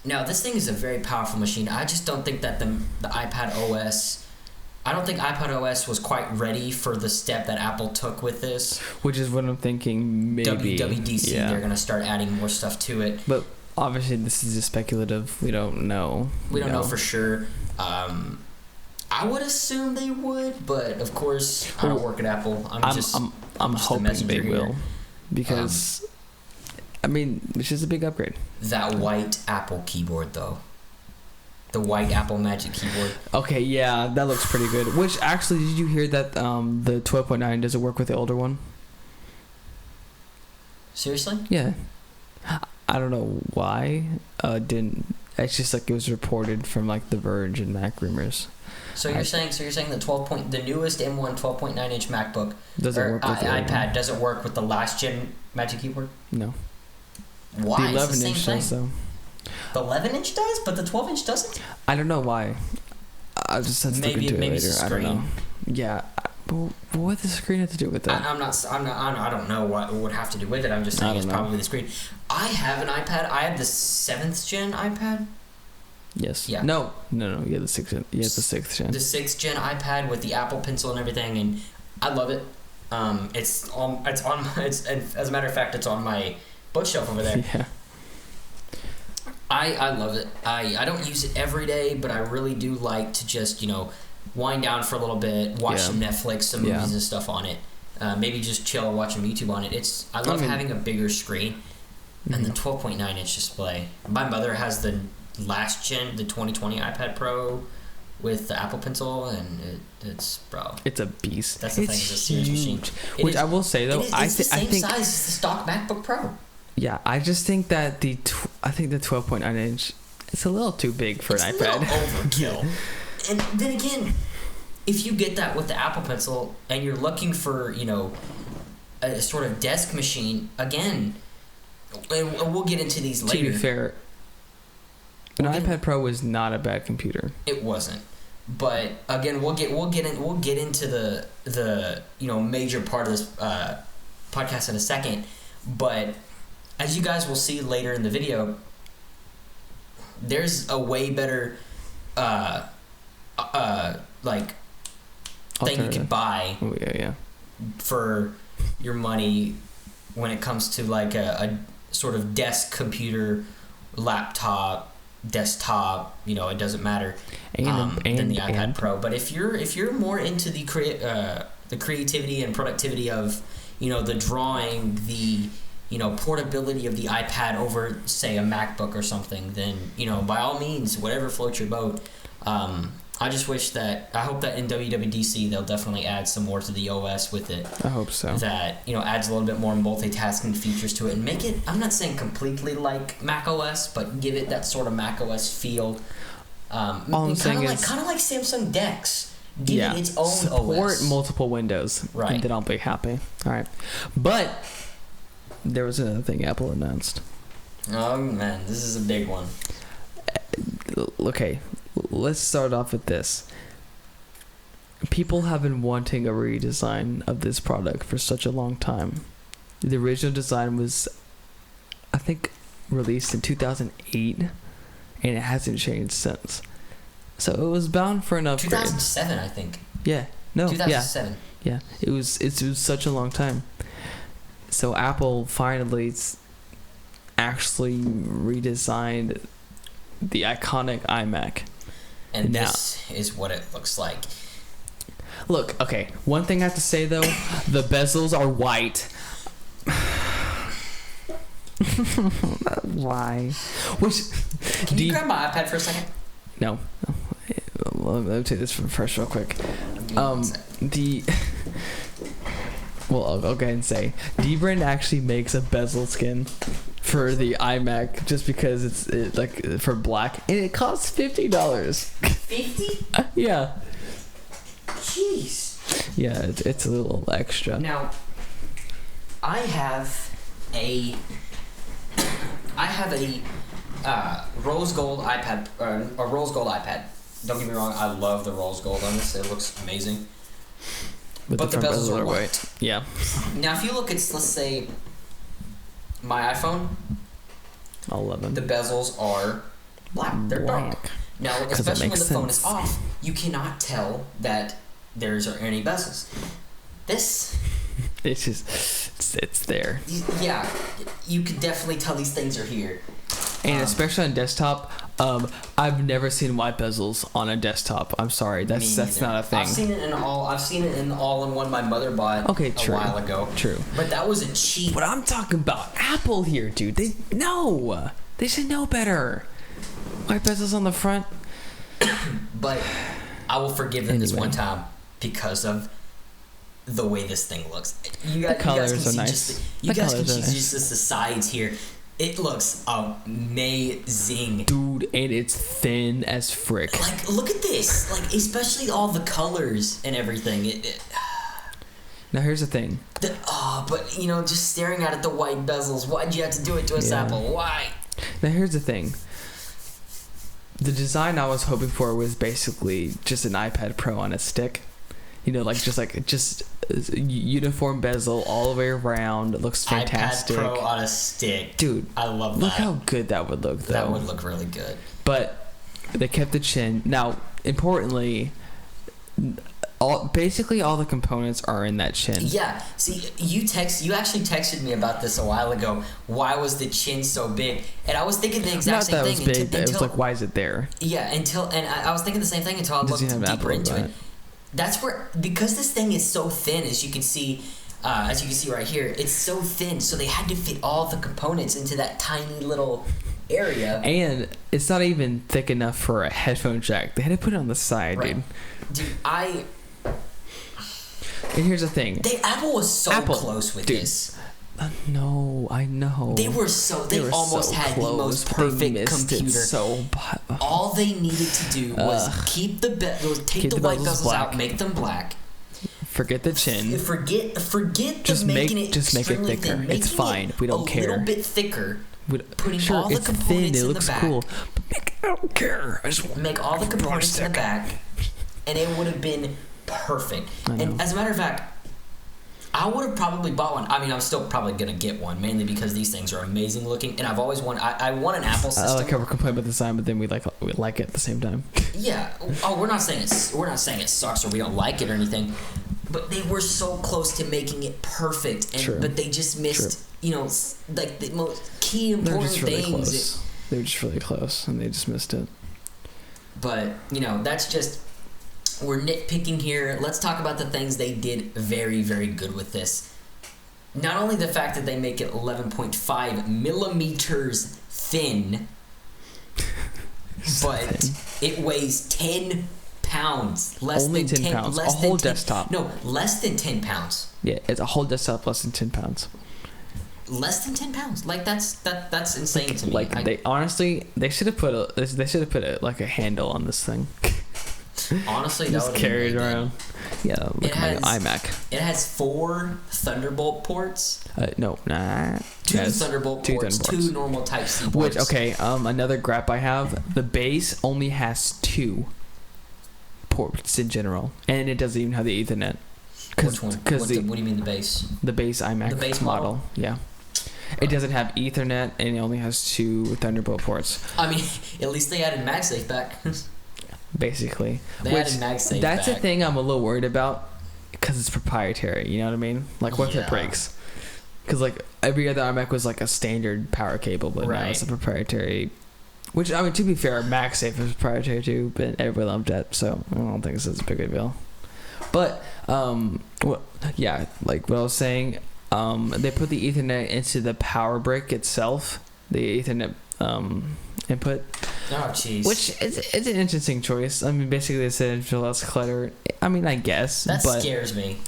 Speaker 2: Now this thing is a very powerful machine. I just don't think that the iPad OS. I don't think iPad OS was quite ready for the step that Apple took with this.
Speaker 1: Which is what I'm thinking. Maybe
Speaker 2: WWDC, they're going to start adding more stuff to it.
Speaker 1: But obviously, this is just speculative. We don't know.
Speaker 2: We don't know for sure. I would assume they would, but of course, I don't work at Apple.
Speaker 1: I'm hoping they will, because it's just a big upgrade.
Speaker 2: That white Apple keyboard, though. The white Apple Magic Keyboard.
Speaker 1: Okay, yeah, that looks pretty good. Which, actually, did you hear that the 12.9 doesn't work with the older one?
Speaker 2: Seriously?
Speaker 1: Yeah. I don't know why. It's just like it was reported from like The Verge and Mac Rumors.
Speaker 2: So you're saying the newest M1 12.9-inch MacBook
Speaker 1: doesn't work with the
Speaker 2: iPad doesn't work with the last gen Magic Keyboard?
Speaker 1: No.
Speaker 2: Why?
Speaker 1: The 11-inch does, though.
Speaker 2: The 11-inch does, but the 12-inch doesn't?
Speaker 1: I don't know why. I'll just have to look into it later. I don't know. Yeah, but what does the screen have to do with that?
Speaker 2: I don't know what it would have to do with it. I'm just saying it's probably the screen. I have an iPad. I have the 7th gen iPad.
Speaker 1: Yes.
Speaker 2: Yeah.
Speaker 1: No. Yeah, the 6th gen. Yeah, it's the 6th gen.
Speaker 2: The 6th gen iPad with the Apple Pencil and everything, and I love it. As a matter of fact, it's on my bookshelf over there.
Speaker 1: Yeah.
Speaker 2: I love it. I don't use it every day, but I really do like to just, wind down for a little bit, watch some Netflix, some movies and stuff on it. Maybe just chill and watch some YouTube on it. I love having a bigger screen and the 12.9-inch display. My mother has the last gen, the 2020 iPad Pro with the Apple Pencil, and it's
Speaker 1: a beast.
Speaker 2: That's the thing. It's a serious machine.
Speaker 1: Which I will say though,
Speaker 2: it's the same size as the stock MacBook Pro.
Speaker 1: Yeah, I just think that the 12.9-inch, it's a little too big for an iPad.
Speaker 2: It's a little overkill. And then again, if you get that with the Apple Pencil and you're looking for, a sort of desk machine, again, and we'll get into these later.
Speaker 1: To be fair, an iPad Pro was not a bad computer.
Speaker 2: It wasn't. But again, we'll get into the major part of this podcast in a second. But as you guys will see later in the video, there's a way better like thing you can buy for your money when it comes to like a sort of desk computer, laptop, desktop, you know, it doesn't matter, than the iPad Pro. But if you're more into the creativity and productivity of, you know, the drawing, the, you know, portability of the iPad over, say, a MacBook or something, then, you know, by all means, whatever floats your boat. I just wish that, I hope that in WWDC they'll definitely add some more to the OS with it.
Speaker 1: I hope so.
Speaker 2: That, you know, adds a little bit more multitasking features to it and make it, I'm not saying completely like Mac OS, but give it that sort of Mac OS feel.
Speaker 1: All I'm saying is
Speaker 2: kind of like Samsung DeX. Give it its own
Speaker 1: support
Speaker 2: OS.
Speaker 1: multiple windows.
Speaker 2: Right.
Speaker 1: And then I'll be happy. All right. But there was another thing Apple announced.
Speaker 2: Oh, man. This is a big one.
Speaker 1: Okay. Let's start off with this. People have been wanting a redesign of this product for such a long time. The original design was, I think, released in 2008, and it hasn't changed since. So it was bound for an upgrade.
Speaker 2: 2007, I think.
Speaker 1: Yeah. No.
Speaker 2: 2007.
Speaker 1: Yeah. It was such a long time. So Apple finally actually redesigned the iconic iMac.
Speaker 2: And now, this is what it looks like.
Speaker 1: Look, okay. One thing I have to say though, the bezels are white. Why?
Speaker 2: Can you grab my iPad for a second?
Speaker 1: No. Let me take this from first real quick. Well, I'll go ahead and say, Dbrand actually makes a bezel skin for the iMac just because it's like for black, and it costs $50.
Speaker 2: 50?
Speaker 1: Yeah.
Speaker 2: Jeez.
Speaker 1: Yeah, it's a little extra.
Speaker 2: Now, I have a rose gold iPad, a rose gold iPad. Don't get me wrong, I love the rose gold on this. It looks amazing. But the bezels are white.
Speaker 1: Yeah.
Speaker 2: Now, if you look at, let's say, my iPhone,
Speaker 1: 11.
Speaker 2: the bezels are black. They're dark. Now, especially when the phone is off, you cannot tell that there's any bezels. This...
Speaker 1: It's just... It's there.
Speaker 2: Yeah. You can definitely tell these things are here.
Speaker 1: And especially on desktop, I've never seen white bezels on a desktop. I'm sorry, that's not a thing.
Speaker 2: I've seen it in all-in-one my mother bought a while ago.
Speaker 1: True.
Speaker 2: But that was a cheap.
Speaker 1: But I'm talking about Apple here, dude. They should know better. White bezels on the front.
Speaker 2: But I will forgive them this one time because of the way this thing looks. You guys can see nice. You guys can see just the sides here. It looks amazing.
Speaker 1: Dude, and it's thin as frick.
Speaker 2: Like, look at this. Like, especially all the colors and everything.
Speaker 1: Now, here's the thing.
Speaker 2: But, you know, just staring at it, the white bezels. Why'd you have to do it to us, Apple? Why?
Speaker 1: Now, here's the thing. The design I was hoping for was basically just an iPad Pro on a stick. You know, just uniform bezel all the way around. It looks fantastic.
Speaker 2: iPad Pro on a stick.
Speaker 1: Dude,
Speaker 2: I love that.
Speaker 1: Look how good that would look, though.
Speaker 2: That would look really good.
Speaker 1: But they kept the chin. Now, importantly, basically all the components are in that chin.
Speaker 2: Yeah. See, you actually texted me about this a while ago. Why was the chin so big? And I was thinking the exact same thing.
Speaker 1: Not that it was big, but it was like, why is it there?
Speaker 2: Yeah, I was thinking the same thing until I looked deeper into it. That's where, because this thing is so thin, as you can see right here, it's so thin, so they had to fit all the components into that tiny little area.
Speaker 1: And it's not even thick enough for a headphone jack. They had to put it on the side, dude.
Speaker 2: Dude,
Speaker 1: And here's the thing.
Speaker 2: Apple was so close with this.
Speaker 1: No, I know.
Speaker 2: They almost had the most perfect computer. All they needed to do was keep take the white bezels out, make them black.
Speaker 1: Forget the chin.
Speaker 2: Forget
Speaker 1: just
Speaker 2: making it
Speaker 1: thicker.
Speaker 2: Thin.
Speaker 1: It's fine. We don't care.
Speaker 2: A little bit thicker. Putting
Speaker 1: sure,
Speaker 2: all the components
Speaker 1: thin. It
Speaker 2: in
Speaker 1: looks
Speaker 2: the back.
Speaker 1: Cool. But I don't care. I just want
Speaker 2: make all the components in the back, and it would have been perfect. And as a matter of fact, I would have probably bought one. I mean, I'm still probably gonna get one, mainly because these things are amazing looking, and I've always wanted. I want an Apple system.
Speaker 1: I like how we're complaining about the design, but then we like it at the same time.
Speaker 2: Yeah. Oh, we're not saying it sucks or we don't like it or anything, but they were so close to making it perfect, and but they just missed, like the most key important things.
Speaker 1: They were just really close, and they just missed it.
Speaker 2: But that's just. We're nitpicking here. Let's talk about the things they did very, very good with this. Not only the fact that they make it 11.5 millimeters thin, but it weighs 10 pounds.
Speaker 1: Only 10 pounds. A whole desktop.
Speaker 2: No, less than 10 pounds.
Speaker 1: Yeah, it's a whole desktop less than 10 pounds.
Speaker 2: Less than 10 pounds. Like that's insane to me.
Speaker 1: Like they should have put a handle on this thing.
Speaker 2: Honestly, that
Speaker 1: just carried around. Yeah, look at my iMac.
Speaker 2: It has 4 Thunderbolt ports.
Speaker 1: Two
Speaker 2: Thunderbolt ports, 2 normal Type-C ports.
Speaker 1: Which, another grep I have, the base only has 2 ports in general, and it doesn't even have the Ethernet.
Speaker 2: Which one? What do you mean the base?
Speaker 1: The base iMac.
Speaker 2: The base model?
Speaker 1: Yeah. It doesn't have Ethernet, and it only has 2 Thunderbolt ports.
Speaker 2: I mean, at least they added MagSafe back.
Speaker 1: Basically.
Speaker 2: Added MagSafe
Speaker 1: that's
Speaker 2: back.
Speaker 1: the thing I'm a little worried about, because it's proprietary, you know what I mean? Like, what if it breaks? Because, like, every other iMac was, like, a standard power cable, but now it's a proprietary... Which, I mean, to be fair, MagSafe is proprietary, too, but everybody loved that, so I don't think this is a big deal. But, like what I was saying, they put the Ethernet into the power brick itself, the Ethernet input.
Speaker 2: Oh, jeez.
Speaker 1: Which it's an interesting choice. I mean, basically they said it's less clutter. I mean, I guess.
Speaker 2: That
Speaker 1: but
Speaker 2: scares me.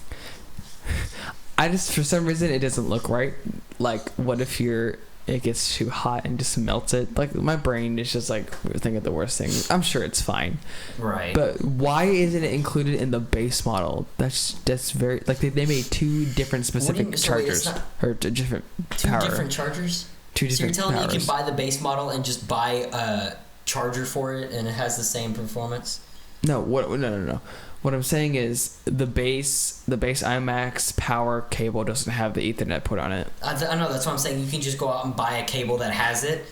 Speaker 1: I just, for some reason, it doesn't look right. Like, what if it gets too hot and just melts it? Like, my brain is just like thinking of the worst thing. I'm sure it's fine.
Speaker 2: Right.
Speaker 1: But why isn't it included in the base model? That's very, like, they made 2 different specific chargers. Or different power.
Speaker 2: 2 different chargers?
Speaker 1: 2 different
Speaker 2: So you're telling
Speaker 1: powers.
Speaker 2: me you can buy the base model and just buy a charger for it and it has the same performance?
Speaker 1: No. What I'm saying is the base iMac's power cable doesn't have the Ethernet put on it.
Speaker 2: I know, that's what I'm saying. You can just go out and buy a cable that has it.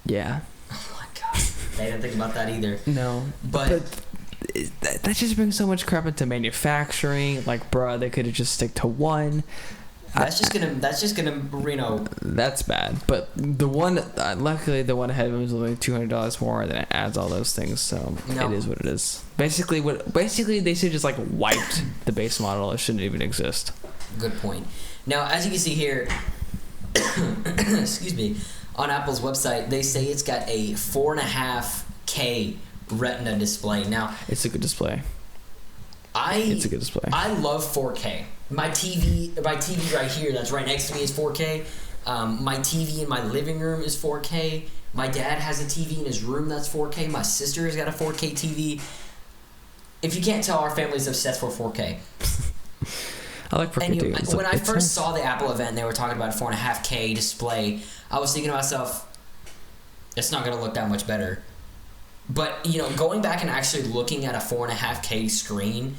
Speaker 1: Yeah.
Speaker 2: Oh my god. They didn't think about that either.
Speaker 1: No. But that just brings so much crap into manufacturing. Like, bruh, they could have just stick to one.
Speaker 2: That's just gonna
Speaker 1: That's bad. But the one, luckily, the one ahead of him is only $200 more, and then it adds all those things. So it is what it is. Basically, they should just like wiped the base model. It shouldn't even exist.
Speaker 2: Good point. Now, as you can see here, excuse me, on Apple's website, they say it's got a 4.5K Retina display. Now,
Speaker 1: it's a good display.
Speaker 2: It's a good display. I love 4K. My TV right here, that's right next to me, is 4K. My TV in my living room is 4K. My dad has a TV in his room that's 4K. My sister has got a 4K TV. If you can't tell, our family's obsessed with 4K.
Speaker 1: I like 4K too.
Speaker 2: When I first saw the Apple event and they were talking about a 4.5K display, I was thinking to myself, it's not going to look that much better. But, going back and actually looking at a 4.5K screen...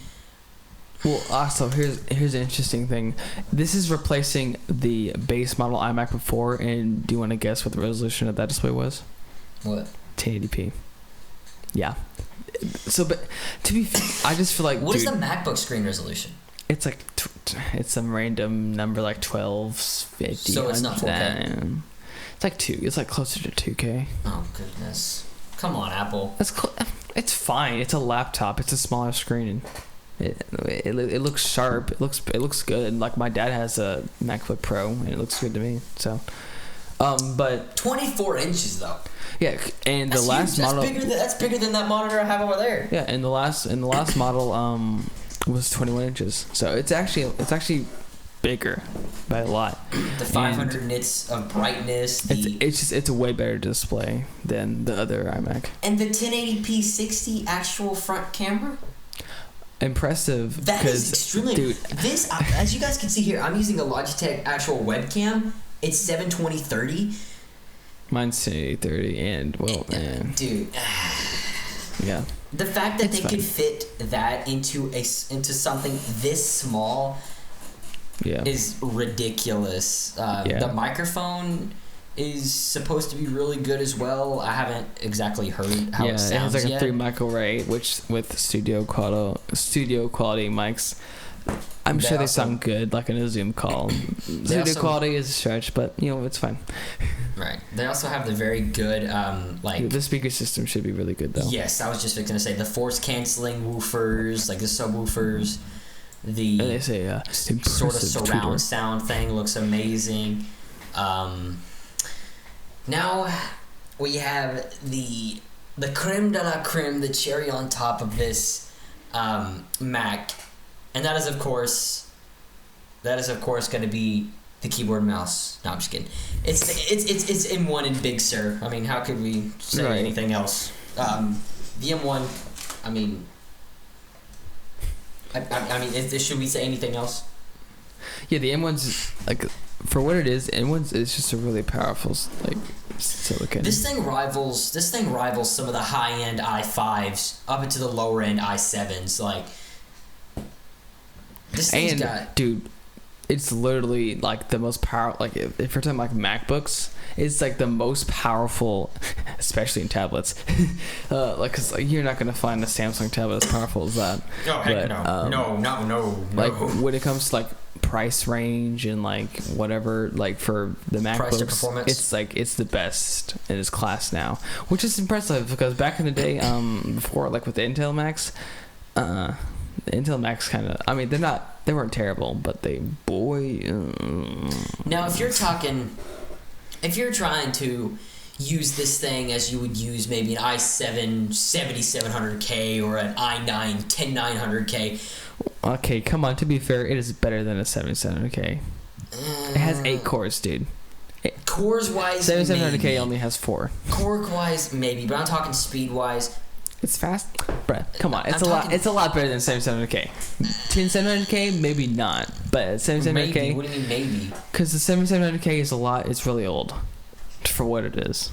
Speaker 1: Well, also, here's an interesting thing. This is replacing the base model iMac before, and do you want to guess what the resolution of that display was?
Speaker 2: What?
Speaker 1: 1080p. Yeah. So, but to be fair, I just feel like...
Speaker 2: What is the MacBook screen resolution?
Speaker 1: It's like... it's some random number, like 1250.
Speaker 2: So it's not 4K?
Speaker 1: It's like 2. It's like closer to 2K.
Speaker 2: Oh, goodness. Come on, Apple.
Speaker 1: It's fine. It's a laptop. It's a smaller screen. It looks sharp. It looks good. Like, my dad has a MacBook Pro, and it looks good to me. So, but
Speaker 2: 24 inches though.
Speaker 1: Yeah, and the last model
Speaker 2: that's bigger than that monitor I have over there.
Speaker 1: Yeah, and the last model was 21 inches. So it's actually bigger by a lot.
Speaker 2: The 500 nits of brightness.
Speaker 1: It's a way better display than the other iMac.
Speaker 2: And the 1080p 60 actual front camera.
Speaker 1: Impressive.
Speaker 2: That is extremely. Dude, this, as you guys can see here, I'm using a Logitech actual webcam. It's 720/30.
Speaker 1: Mine's 1080/30, and man,
Speaker 2: dude.
Speaker 1: Yeah.
Speaker 2: The fact that they could fit that into something this small, is ridiculous. The microphone is supposed to be really good as well. I haven't exactly heard how it sounds yet.
Speaker 1: It has like a 3 mic array, which with studio quality mics, I'm sure they sound good, like in a Zoom call. Studio quality is a stretch, but it's fine.
Speaker 2: Right. They also have the very good
Speaker 1: the speaker system should be really good though.
Speaker 2: Yes, I was just going to say the force canceling woofers, like the subwoofers, the
Speaker 1: and they say,
Speaker 2: sort of surround sound thing looks amazing. Now we have the creme de la creme, the cherry on top of this Mac, and that is of course going to be the keyboard and mouse. No, I'm just kidding. It's M1 and Big Sur. I mean, how could we say anything else? The M1. I mean, should we say anything else?
Speaker 1: Yeah, the M1's like, for what it is, M1's just a really powerful silicon.
Speaker 2: This thing rivals some of the high end i5s up into the lower end i7s. Like, this thing's
Speaker 1: dude, it's literally like the most powerful. Like, if you're talking like MacBooks, it's like the most powerful, especially in tablets. Cause you're not gonna find a Samsung tablet as powerful as that.
Speaker 2: Oh heck no. No.
Speaker 1: Like, when it comes to like price range and like whatever, like for the MacBooks, it's the best in its class now, which is impressive because back in the day, before, like with the Intel Macs, the Intel Macs kind of, I mean, they weren't terrible, but
Speaker 2: now if you're trying to use this thing as you would use maybe an i7 7700K or an i9 10900K.
Speaker 1: Okay, come on. To be fair, it is better than a 7700K. It has 8 cores, dude.
Speaker 2: Cores wise,
Speaker 1: 7700K only has 4.
Speaker 2: Core wise, maybe, but I'm talking speed wise.
Speaker 1: It's fast, bruh. Come on, it's a lot better than 7700K. 700K, maybe not, but 7700K.
Speaker 2: Maybe. What do you mean, maybe?
Speaker 1: Because the 7700K is a lot. It's really old for what it is.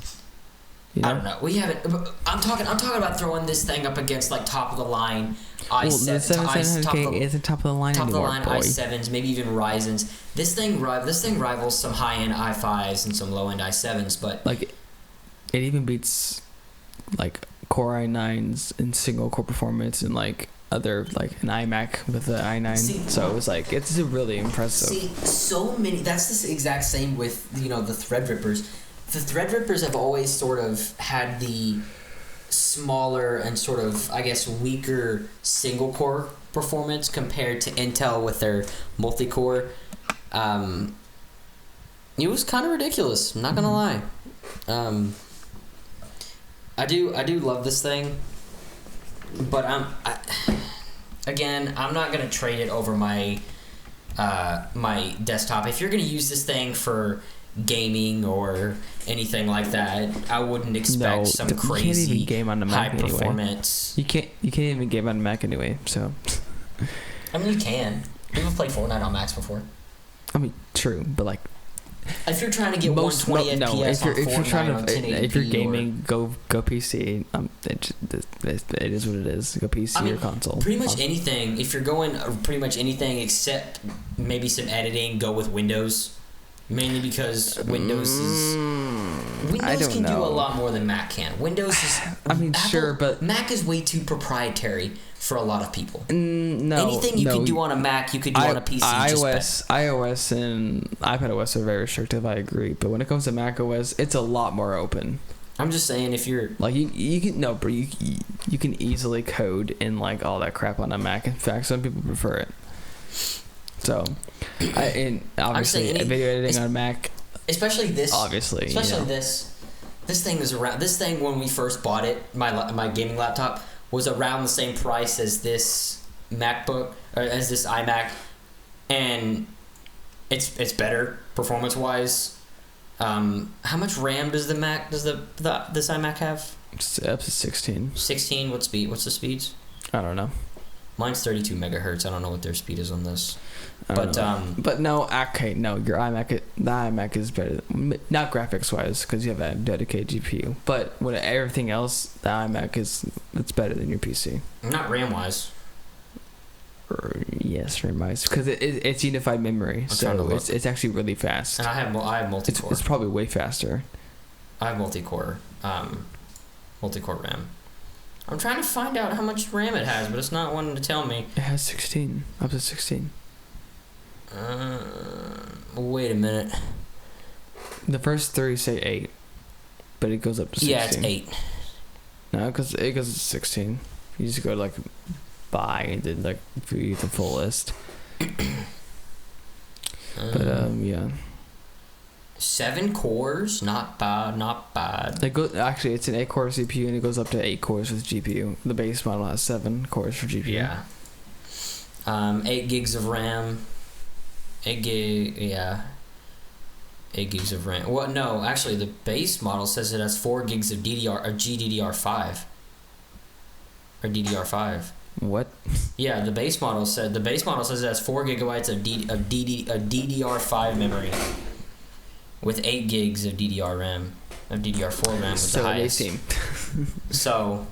Speaker 2: I don't know. We haven't. I'm talking about throwing this thing up against like top of the line i7.
Speaker 1: The 7700K isn't top of the line anymore.
Speaker 2: Top of the line i7s, maybe even Ryzen's. This thing rivals some high end i5s and some low end i7s, but
Speaker 1: like it even beats like Core i9s in single core performance and like other, like an iMac with the i9. So it was like, it's really impressive.
Speaker 2: See, so many. That's the exact same with the Threadrippers. The Threadrippers have always sort of had the smaller and sort of, I guess, weaker single core performance compared to Intel with their multi-core. It was kind of ridiculous. I'm not gonna lie. I do love this thing, but I'm not gonna trade it over my my desktop. If you're gonna use this thing for gaming or anything like that, I wouldn't expect some crazy
Speaker 1: you can't even game on the Mac
Speaker 2: high performance.
Speaker 1: Anyway. You can't even game on Mac anyway. So
Speaker 2: I mean, you can. People played Fortnite on Macs before.
Speaker 1: I mean, true, but like,
Speaker 2: if you're trying to get 120 FPS on Fortnite
Speaker 1: if you're gaming, go PC. It is what it is. Go PC or console.
Speaker 2: Pretty much anything. If you're going pretty much anything except maybe some editing, go with Windows. Mainly because Windows can do a lot more than Mac can. Windows is.
Speaker 1: I mean, sure, but
Speaker 2: Mac is way too proprietary for a lot of people.
Speaker 1: No,
Speaker 2: anything you can do on a Mac, you could do on a PC.
Speaker 1: iOS and iPadOS are very restrictive. I agree, but when it comes to macOS, it's a lot more open.
Speaker 2: I'm just saying, if you're
Speaker 1: like you can easily code in like all that crap on a Mac. In fact, some people prefer it. So, obviously, video editing on Mac,
Speaker 2: especially this,
Speaker 1: obviously,
Speaker 2: this thing is around. This thing, when we first bought it, my gaming laptop was around the same price as this MacBook or as this iMac, and it's better performance wise. How much RAM does this iMac have?
Speaker 1: It's up to 16.
Speaker 2: 16. What speed? What's the speeds?
Speaker 1: I don't know.
Speaker 2: Mine's 32 megahertz. I don't know what their speed is on this. But
Speaker 1: no, okay, no, your the iMac is better. Not graphics wise, because you have a dedicated GPU. But with everything else, the iMac it's better than your PC.
Speaker 2: Not RAM wise.
Speaker 1: Yes, very nice because it's unified memory, so it's actually really fast.
Speaker 2: And I have multi-core.
Speaker 1: It's probably way faster.
Speaker 2: I have multi-core RAM. I'm trying to find out how much RAM it has, but it's not wanting to tell me.
Speaker 1: It has 16, up to 16.
Speaker 2: Wait a minute.
Speaker 1: The first 3 say 8, but it goes up to 16.
Speaker 2: Yeah, it's 8.
Speaker 1: No, because it goes to 16. You just go to like buy and then like view the full list. But yeah.
Speaker 2: 7 cores, not bad.
Speaker 1: Actually, it's an 8-core CPU and it goes up to 8 cores with GPU. The base model has 7 cores for GPU.
Speaker 2: Yeah. 8 gigs of RAM. 8 gigs of RAM. Well, no, actually, the base model says it has 4 gigs of GDDR5. Or DDR5.
Speaker 1: What?
Speaker 2: Yeah, the base model says it has 4 gigabytes of DDR5 memory, with 8 gigs of DDR4 RAM with the highest. So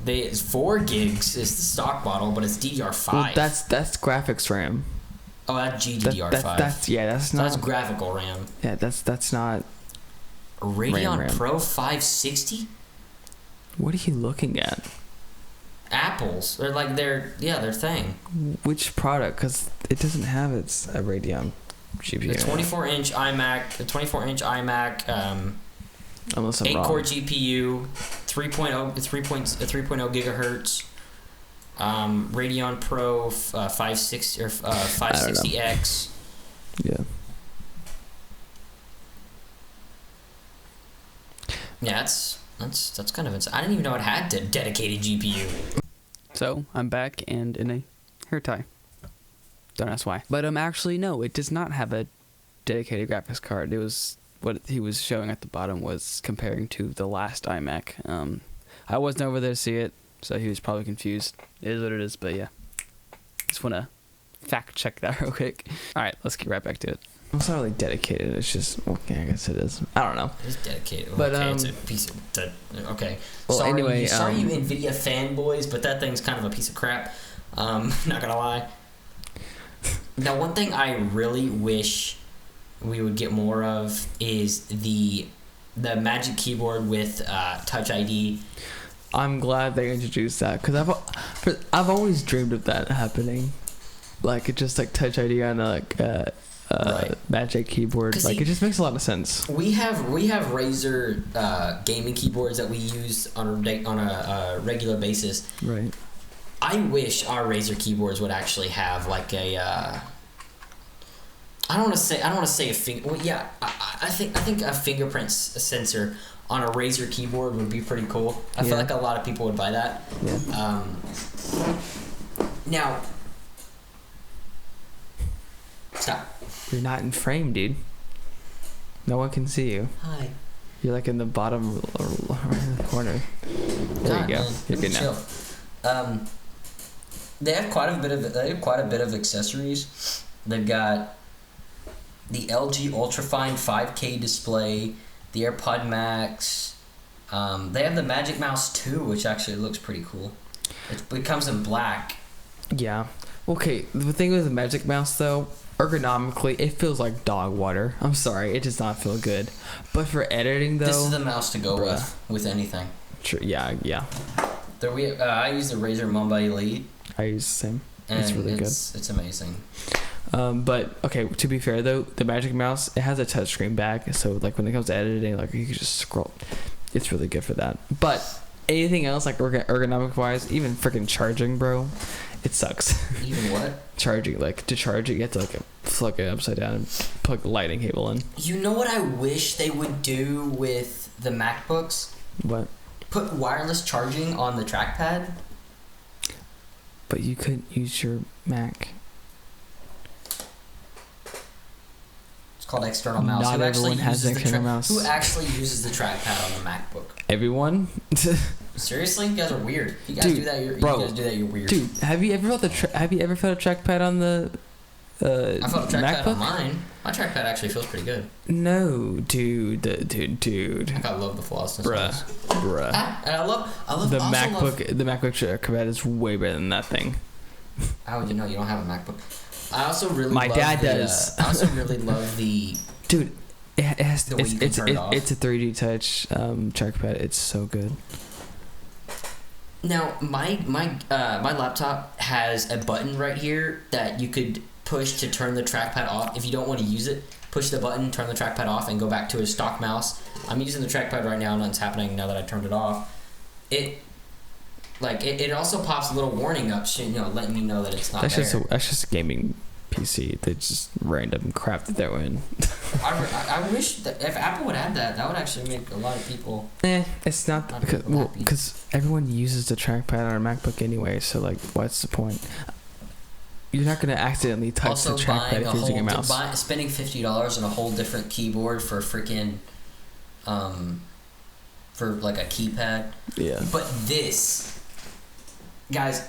Speaker 2: 4 gigs is the stock model, but it's DDR5.
Speaker 1: Well, that's graphics RAM.
Speaker 2: Oh, that's GDDR5.
Speaker 1: That's not.
Speaker 2: That's graphical RAM.
Speaker 1: Yeah, that's not.
Speaker 2: Radeon
Speaker 1: RAM.
Speaker 2: Pro 560.
Speaker 1: What are you looking at?
Speaker 2: Apple's. They're like their thing.
Speaker 1: Which product? Because it doesn't have a Radeon GPU.
Speaker 2: The 24-inch iMac.
Speaker 1: Unless I'm
Speaker 2: 8-core
Speaker 1: wrong.
Speaker 2: GPU, 3.0 gigahertz. Radeon Pro 560 or 560X.
Speaker 1: Yeah.
Speaker 2: Yeah, that's kind of insane. I didn't even know it had a dedicated GPU.
Speaker 1: So I'm back and in a hair tie. Don't ask why. But actually no, it does not have a dedicated graphics card. It was what he was showing at the bottom was comparing to the last iMac. I wasn't over there to see it, so he was probably confused. It is what it is, but yeah. Just want to fact check that real quick. All right, let's get right back to it. It's not really dedicated. It's just, okay, I guess it is. I don't know.
Speaker 2: It's dedicated.
Speaker 1: But,
Speaker 2: okay, it's a piece of... Okay.
Speaker 1: Well,
Speaker 2: sorry,
Speaker 1: anyway...
Speaker 2: Sorry, you NVIDIA fanboys, but that thing's kind of a piece of crap. Not gonna lie. Now, one thing I really wish we would get more of is the Magic Keyboard with Touch ID.
Speaker 1: I'm glad they introduced that, because I've always dreamed of that happening. Like, it just, like, Touch ID on, right. Magic Keyboard. Like, it just makes a lot of sense.
Speaker 2: We have Razer gaming keyboards that we use on a regular basis.
Speaker 1: Right.
Speaker 2: I wish our Razer keyboards would actually have like a. I don't want to say a finger. Well, yeah, I think a fingerprint sensor on a Razer keyboard would be pretty cool. I feel like a lot of people would buy that. Yeah. Now. Stop.
Speaker 1: You're not in frame, dude. No one can see you.
Speaker 2: Hi.
Speaker 1: You're like in the bottom corner. There you go.
Speaker 2: Man.
Speaker 1: You're good now.
Speaker 2: They have quite a bit of accessories. They've got the LG Ultrafine 5K display, the AirPod Max. They have the Magic Mouse 2, which actually looks pretty cool. It comes in black.
Speaker 1: Yeah. Okay, the thing with the Magic Mouse, though, ergonomically, it feels like dog water. I'm sorry, it does not feel good. But for editing, though...
Speaker 2: This is the mouse to go with anything.
Speaker 1: True. Yeah.
Speaker 2: I use the Razer Mamba Elite.
Speaker 1: I use the same.
Speaker 2: And
Speaker 1: it's really good.
Speaker 2: It's amazing.
Speaker 1: But, okay, to be fair, though, the Magic Mouse, it has a touchscreen back, so, like, when it comes to editing, like, you can just scroll. It's really good for that. But anything else, like, ergonomic-wise, even freaking charging, bro... It sucks.
Speaker 2: Even what?
Speaker 1: Charging, like, to charge it, you have to, like, plug it upside down and plug the lightning cable in.
Speaker 2: You know what I wish they would do with the MacBooks?
Speaker 1: What?
Speaker 2: Put wireless charging on the trackpad.
Speaker 1: But you couldn't use your Mac.
Speaker 2: It's called external mouse.
Speaker 1: Not everyone has an external mouse.
Speaker 2: Who actually uses the trackpad on the MacBook?
Speaker 1: Everyone?
Speaker 2: Seriously, you guys are weird. You guys do that. You're weird.
Speaker 1: Dude, have you ever felt a trackpad on the
Speaker 2: I felt a trackpad
Speaker 1: MacBook?
Speaker 2: on mine. My trackpad actually feels pretty good.
Speaker 1: No, dude.
Speaker 2: Like, I love the flawlessness.
Speaker 1: Bruh.
Speaker 2: And I love
Speaker 1: the MacBook. The MacBook trackpad is way better than that thing.
Speaker 2: Oh, you don't have a MacBook. I also really
Speaker 1: My dad does.
Speaker 2: I also really love the
Speaker 1: dude. It's a
Speaker 2: 3D
Speaker 1: Touch trackpad. It's so good.
Speaker 2: Now my laptop has a button right here that you could push to turn the trackpad off. If you don't want to use it, push the button, turn the trackpad off, and go back to a stock mouse. I'm using the trackpad right now. Nothing's happening now that I turned it off. It also pops a little warning up, letting me know that it's not there.
Speaker 1: That's just a gaming PC. They just random crap that they're in.
Speaker 2: I wish that if Apple would add that would actually make a lot of people.
Speaker 1: It's not because everyone uses the trackpad on a MacBook anyway. So like, what's the point? You're not gonna accidentally touch
Speaker 2: also
Speaker 1: the trackpad if you're using a mouse.
Speaker 2: Spending $50 on a whole different keyboard for freaking, for like a keypad.
Speaker 1: Yeah.
Speaker 2: But this, guys,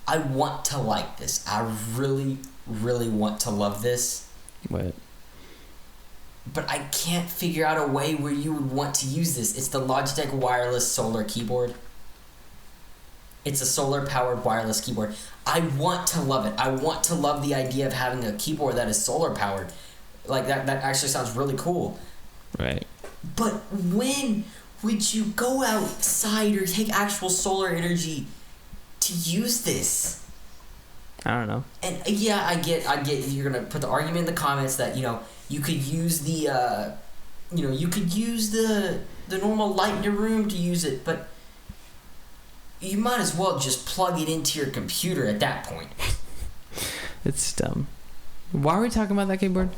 Speaker 2: I want to like this. I really, really want to love this.
Speaker 1: What?
Speaker 2: But I can't figure out a way where you would want to use this. It's the Logitech wireless solar keyboard. It's a solar-powered wireless keyboard. I want to love it. I want to love the idea of having a keyboard that is solar-powered. Like, that actually sounds really cool.
Speaker 1: Right.
Speaker 2: But when would you go outside or take actual solar energy to use this?
Speaker 1: I don't know.
Speaker 2: And yeah, I get you're going to put the argument in the comments that, you could use the, the normal light in your room to use it, but you might as well just plug it into your computer at that point.
Speaker 1: It's dumb. Why are we talking about that keyboard?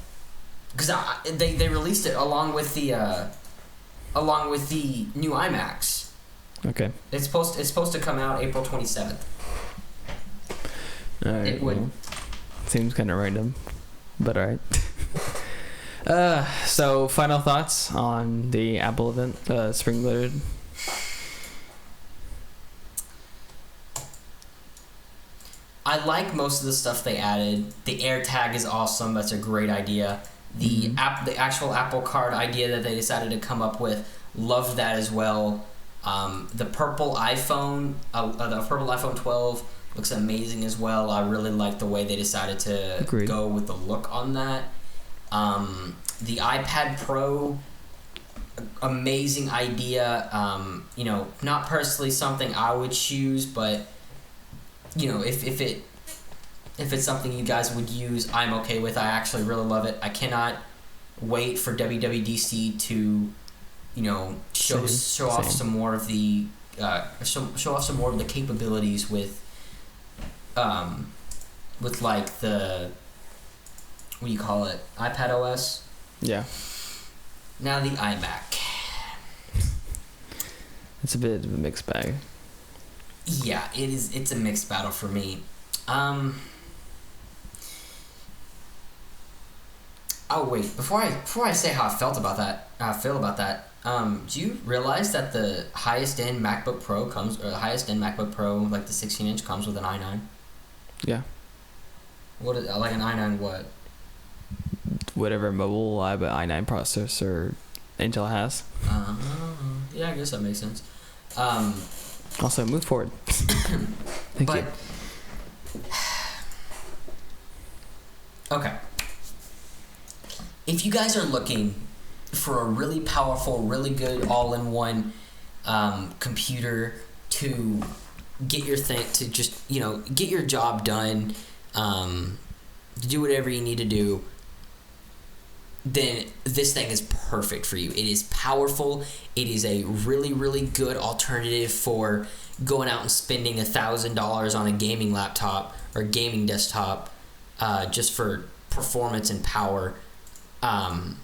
Speaker 2: Because they released it along with the new iMacs.
Speaker 1: Okay.
Speaker 2: It's supposed to come out April 27th.
Speaker 1: All right.
Speaker 2: It would.
Speaker 1: Seems kind of random, but all right. So final thoughts on the Apple event, spring loaded.
Speaker 2: I like most of the stuff they added. The AirTag is awesome. That's a great idea. The actual Apple Card idea that they decided to come up with, loved that as well. The purple iPhone 12 looks amazing as well. I really like the way they decided to go with the look on that. The iPad Pro, amazing idea. Not personally something I would choose, but if it's something you guys would use, I'm okay with. I actually really love it. I cannot wait for WWDC to, show off some more of the show off some more of the capabilities with like the, what do you call it, iPad OS.
Speaker 1: Yeah.
Speaker 2: Now the iMac.
Speaker 1: It's a bit of a mixed bag.
Speaker 2: Yeah, it is. It's a mixed battle for me. Oh wait, before I say how I feel about that, do you realize that the highest end MacBook Pro like the 16-inch comes with an i9?
Speaker 1: Yeah.
Speaker 2: What is like an i9 what?
Speaker 1: Whatever mobile i9 processor Intel has.
Speaker 2: Yeah, I guess that makes sense.
Speaker 1: Also, move forward. Thank you.
Speaker 2: Okay. If you guys are looking for a really powerful, really good all-in-one computer to get your thing, to just, get your job done, to do whatever you need to do, then this thing is perfect for you. It is powerful. It is a really, really good alternative for going out and spending $1,000 on a gaming laptop or gaming desktop, just for performance and power. I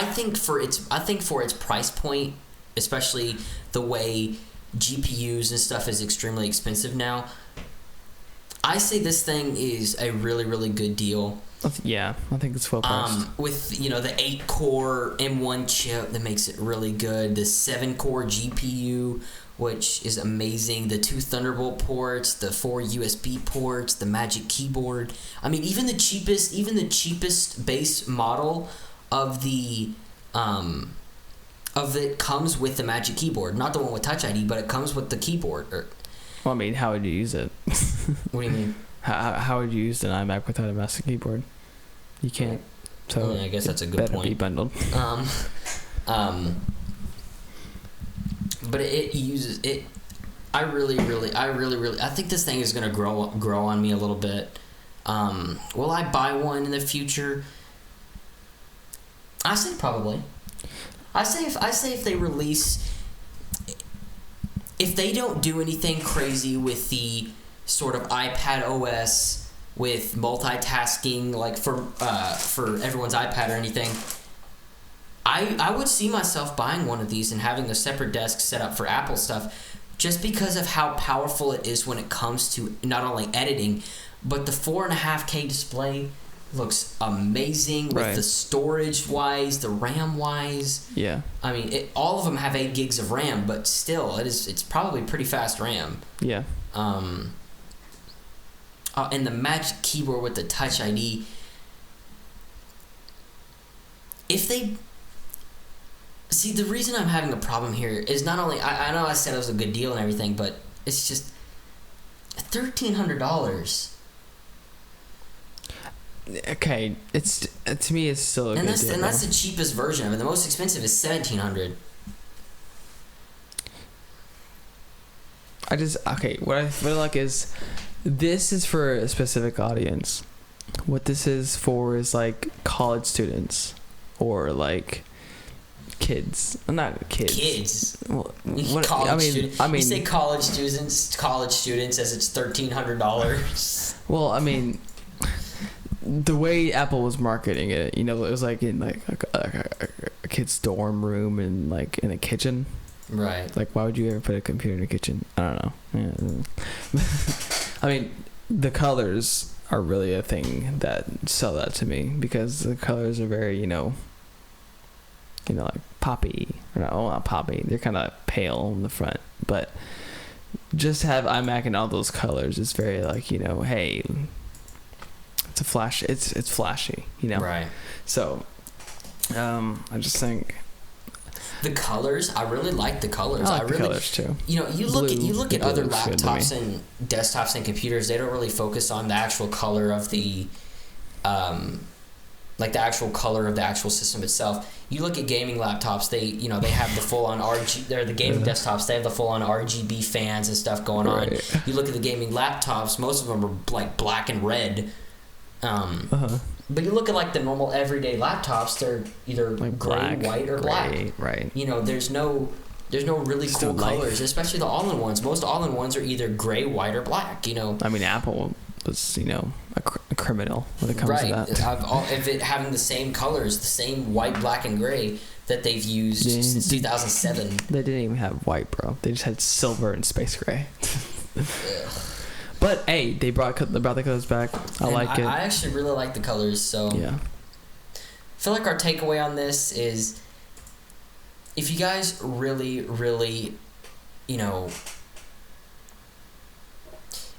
Speaker 2: think for its price point, especially the way GPUs and stuff is extremely expensive now, I say this thing is a really, really good deal.
Speaker 1: Yeah, I think it's well priced.
Speaker 2: With the 8-core M1 chip that makes it really good, the 7-core GPU, which is amazing, the 2 Thunderbolt ports, the 4 USB ports, the Magic Keyboard. I mean, even the cheapest base model of the of it comes with the Magic Keyboard, not the one with Touch ID, but it comes with the keyboard.
Speaker 1: Well, I mean, how would you use it?
Speaker 2: What do you mean?
Speaker 1: How would you use an iMac without a Magic Keyboard? You can't. So
Speaker 2: I guess that's a good point.
Speaker 1: Better be bundled.
Speaker 2: But it uses it. I really, I think this thing is gonna grow on me a little bit. Will I buy one in the future? I say probably. I say if they release, if they don't do anything crazy with the sort of iPad OS with multitasking, like for everyone's iPad or anything, I would see myself buying one of these and having a separate desk set up for Apple stuff, just because of how powerful it is when it comes to not only editing, but the 4.5K display looks amazing with the storage wise, the RAM wise.
Speaker 1: Yeah.
Speaker 2: I mean, all of them have 8 gigs of RAM, but still, it's probably pretty fast RAM.
Speaker 1: Yeah.
Speaker 2: And the Magic Keyboard with the Touch ID. If they see, the reason I'm having a problem here is not only I know I said it was a good deal and everything, but it's just $1,300.
Speaker 1: Okay, it's to me it's still a good deal.
Speaker 2: And that's the cheapest version of it. The most expensive is $1,700.
Speaker 1: What I feel like is this is for a specific audience. What this is for is like college students or like kids. Not kids.
Speaker 2: Kids.
Speaker 1: Well,
Speaker 2: I mean, you say college students as it's $1,300.
Speaker 1: Well, I mean, the way Apple was marketing it, it was like in like a kid's dorm room and like in a kitchen.
Speaker 2: Right.
Speaker 1: Like, why would you ever put a computer in a kitchen? I don't know. Yeah. I mean, the colors are really a thing that sell that to me, because the colors are very, like poppy. Or not poppy. They're kind of pale in the front, but just have iMac in all those colors is very like, hey, it's a flash. It's flashy,
Speaker 2: Right.
Speaker 1: So, I just think
Speaker 2: the colors. I really like the colors.
Speaker 1: I like the colors too.
Speaker 2: You look at other laptops and desktops and computers. They don't really focus on the actual color of the, like the actual color of the actual system itself. You look at gaming laptops. They have the full on RGB. They're the gaming desktops. They have the full on RGB fans and stuff going on. You look at the gaming laptops. Most of them are like black and red. But you look at like the normal everyday laptops, they're either like gray, white, or black.
Speaker 1: Right.
Speaker 2: There's no really cool colors, especially the all-in-ones. Most all-in-ones are either gray, white, or black.
Speaker 1: I mean, Apple was a criminal when it comes to that.
Speaker 2: If it having the same colors, the same white, black, and gray that they've used since 2007.
Speaker 1: They didn't even have white, bro. They just had silver and space gray. But hey, they brought the colors back. I like it.
Speaker 2: I actually really like the colors. So
Speaker 1: yeah,
Speaker 2: I feel like our takeaway on this is, if you guys really, really,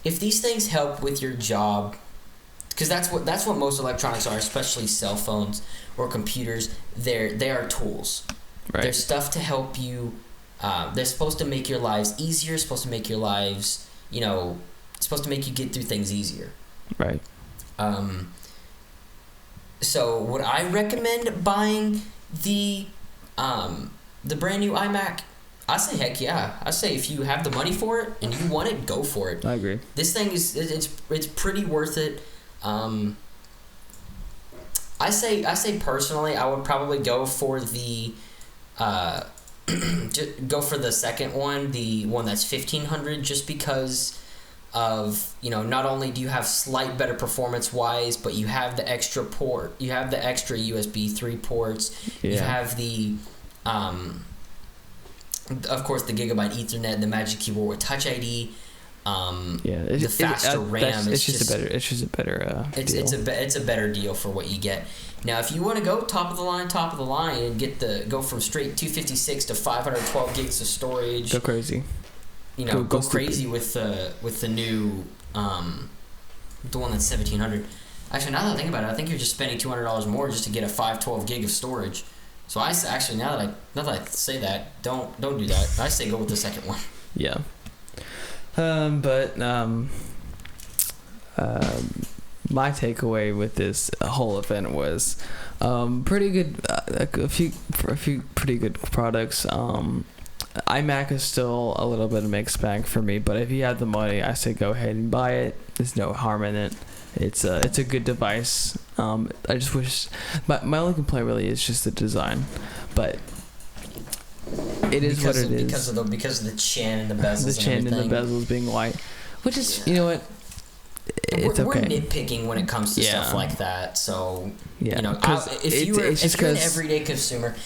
Speaker 2: if these things help with your job, because that's what most electronics are, especially cell phones or computers. They are tools.
Speaker 1: Right.
Speaker 2: They're stuff to help you. They're supposed to make your lives easier. Supposed to make your lives, it's supposed to make you get through things easier.
Speaker 1: Right.
Speaker 2: So would I recommend buying the brand new iMac? I say heck yeah. I say if you have the money for it and you want it, go for it.
Speaker 1: I agree.
Speaker 2: This thing it's pretty worth it. I say personally, I would probably go for the go for the second one, the one that's $1,500, just because of, not only do you have slight better performance wise, but you have the extra port, you have the extra USB 3 ports, you have the of course the Gigabyte Ethernet, the Magic Keyboard with Touch ID, the faster RAM. It's just a better deal. It's a better deal for what you get. Now, if you want to go top of the line, and go from straight 256 to 512 gigs of storage,
Speaker 1: go crazy.
Speaker 2: Go crazy with the new the one that's $1,700. Actually, now that I think about it, I think you're just spending $200 more just to get a 512 gig of storage. So actually now that I say that, don't do that. I say go with the second one.
Speaker 1: Yeah. My takeaway with this whole event was pretty good. A few pretty good products. iMac is still a little bit of mixed bag for me, but if you have the money, I say go ahead and buy it. There's no harm in it. It's a good device. I just wish my only complaint really is just the design, but it is what it is.
Speaker 2: Because of the chin and the bezels. The chin and
Speaker 1: the bezels being white, which is you know what. It's
Speaker 2: we're
Speaker 1: okay.
Speaker 2: nitpicking when it comes to stuff like that. So if you're an everyday consumer,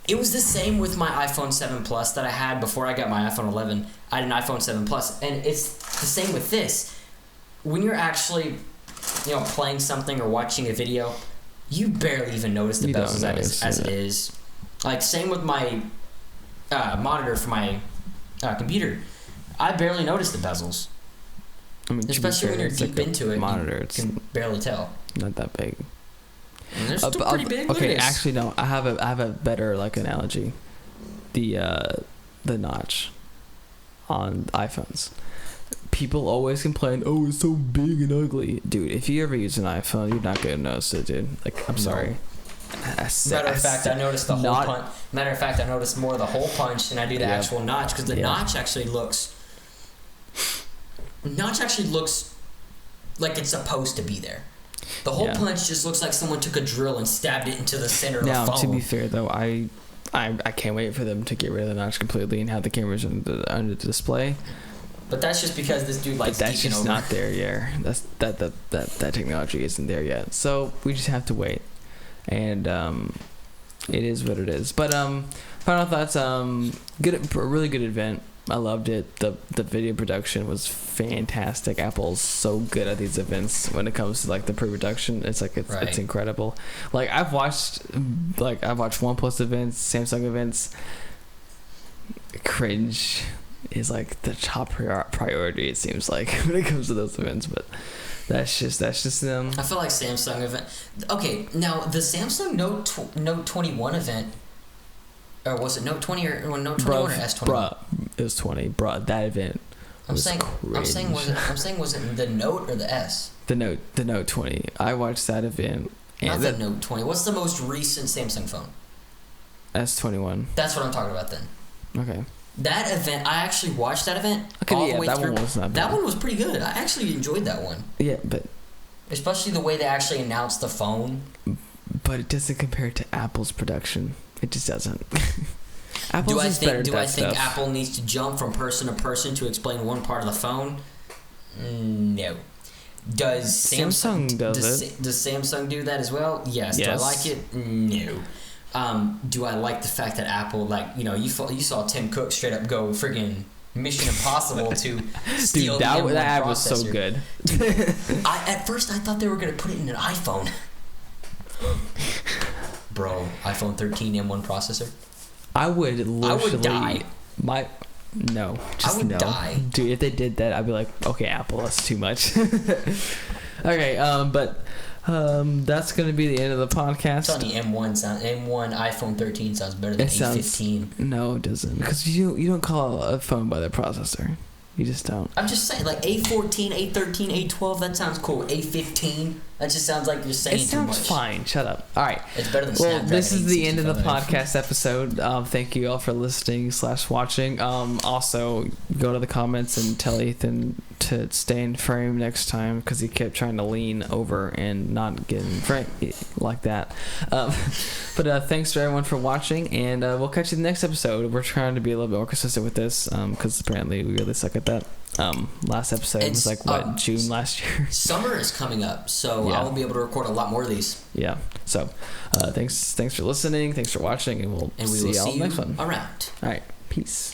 Speaker 2: it was the same with my iPhone 7 Plus that I had before I got my iPhone 11. I had an iPhone 7 Plus, and it's the same with this. When you're actually, playing something or watching a video, you barely even notice the bezels as it is. Like same with my monitor for my computer, I barely notice the bezels.
Speaker 1: I mean,
Speaker 2: especially when you're deep into it,
Speaker 1: monitor,
Speaker 2: you can barely tell.
Speaker 1: Not that big.
Speaker 2: And they're still pretty big.
Speaker 1: Okay, actually, no. I have a better analogy. The notch on iPhones. People always complain, "Oh, it's so big and ugly." Dude, if you ever use an iPhone, you're not gonna notice it, dude. Like, I'm sorry.
Speaker 2: Matter of fact, I noticed the hole punch. Matter of fact, I noticed more of the hole punch than I do the actual notch, because the notch actually looks like it's supposed to be there. The hole punch just looks like someone took a drill and stabbed it into the center of the phone.
Speaker 1: Now, to be fair though, I can't wait for them to get rid of the notch completely and have the cameras under the display.
Speaker 2: But that's just because this dude likes
Speaker 1: that's just not there yet. That technology isn't there yet. So we just have to wait. And it is what it is. But final thoughts. A really good event. I loved it. The video production was fantastic. Apple's so good at these events when it comes to the pre-production. It's it's incredible. I've watched OnePlus events, Samsung events. Cringe is the top priority, it seems like, when it comes to those events, but that's just them.
Speaker 2: I feel like Samsung event. Okay, now the Samsung Note 21 event, or was it Note 20 or Note 21 or S21?
Speaker 1: Bruh, it was 20. Bruh, that event. I'm saying
Speaker 2: was it the Note or the S?
Speaker 1: The Note 20. I watched that event.
Speaker 2: Not the Note 20. What's the most recent Samsung phone?
Speaker 1: S21.
Speaker 2: That's what I'm talking about then.
Speaker 1: Okay.
Speaker 2: That event, I actually watched that event all the way through. That one was pretty good. I actually enjoyed that one.
Speaker 1: Yeah, but
Speaker 2: especially the way they actually announced the phone.
Speaker 1: But it doesn't compare to Apple's production. It just doesn't.
Speaker 2: Do I think Apple needs to jump from person to person to explain one part of the phone? No. Does Samsung does Samsung do that as well? Yes. Do I like it? No. Do I like the fact that Apple, you saw Tim Cook straight up go friggin' Mission Impossible to steal the M1
Speaker 1: that ad
Speaker 2: processor.
Speaker 1: Was so good.
Speaker 2: Dude, at first I thought they were gonna put it in an iPhone. Bro, iPhone 13 M1 processor.
Speaker 1: I would die. No, just
Speaker 2: I would
Speaker 1: no.
Speaker 2: die.
Speaker 1: Dude, if they did that, I'd be like, okay, Apple, that's too much. Okay, that's going to be the end of the podcast.
Speaker 2: I'm telling you, M1 iPhone 13 sounds better than A15.
Speaker 1: No, it doesn't. Because you don't call a phone by the processor. You just don't.
Speaker 2: I'm just saying, A14, A13, A12, that sounds cool. A15, that just sounds like you're saying too much. It
Speaker 1: sounds fine. Shut up. All right.
Speaker 2: It's better than Snapdragon.
Speaker 1: Well, this is the end of the podcast episode. Thank you all for listening / watching. Also, go to the comments and tell Ethan to stay in frame next time, because he kept trying to lean over and not get in frame like that. But thanks to everyone for watching, and we'll catch you in the next episode. We're trying to be a little bit more consistent with this, because apparently we really suck at that. Last episode was June last year.
Speaker 2: Summer is coming up, so I will be able to record a lot more of these.
Speaker 1: Yeah. So, thanks for listening. Thanks for watching, and we'll see y'all next one.
Speaker 2: Around.
Speaker 1: All right. Peace.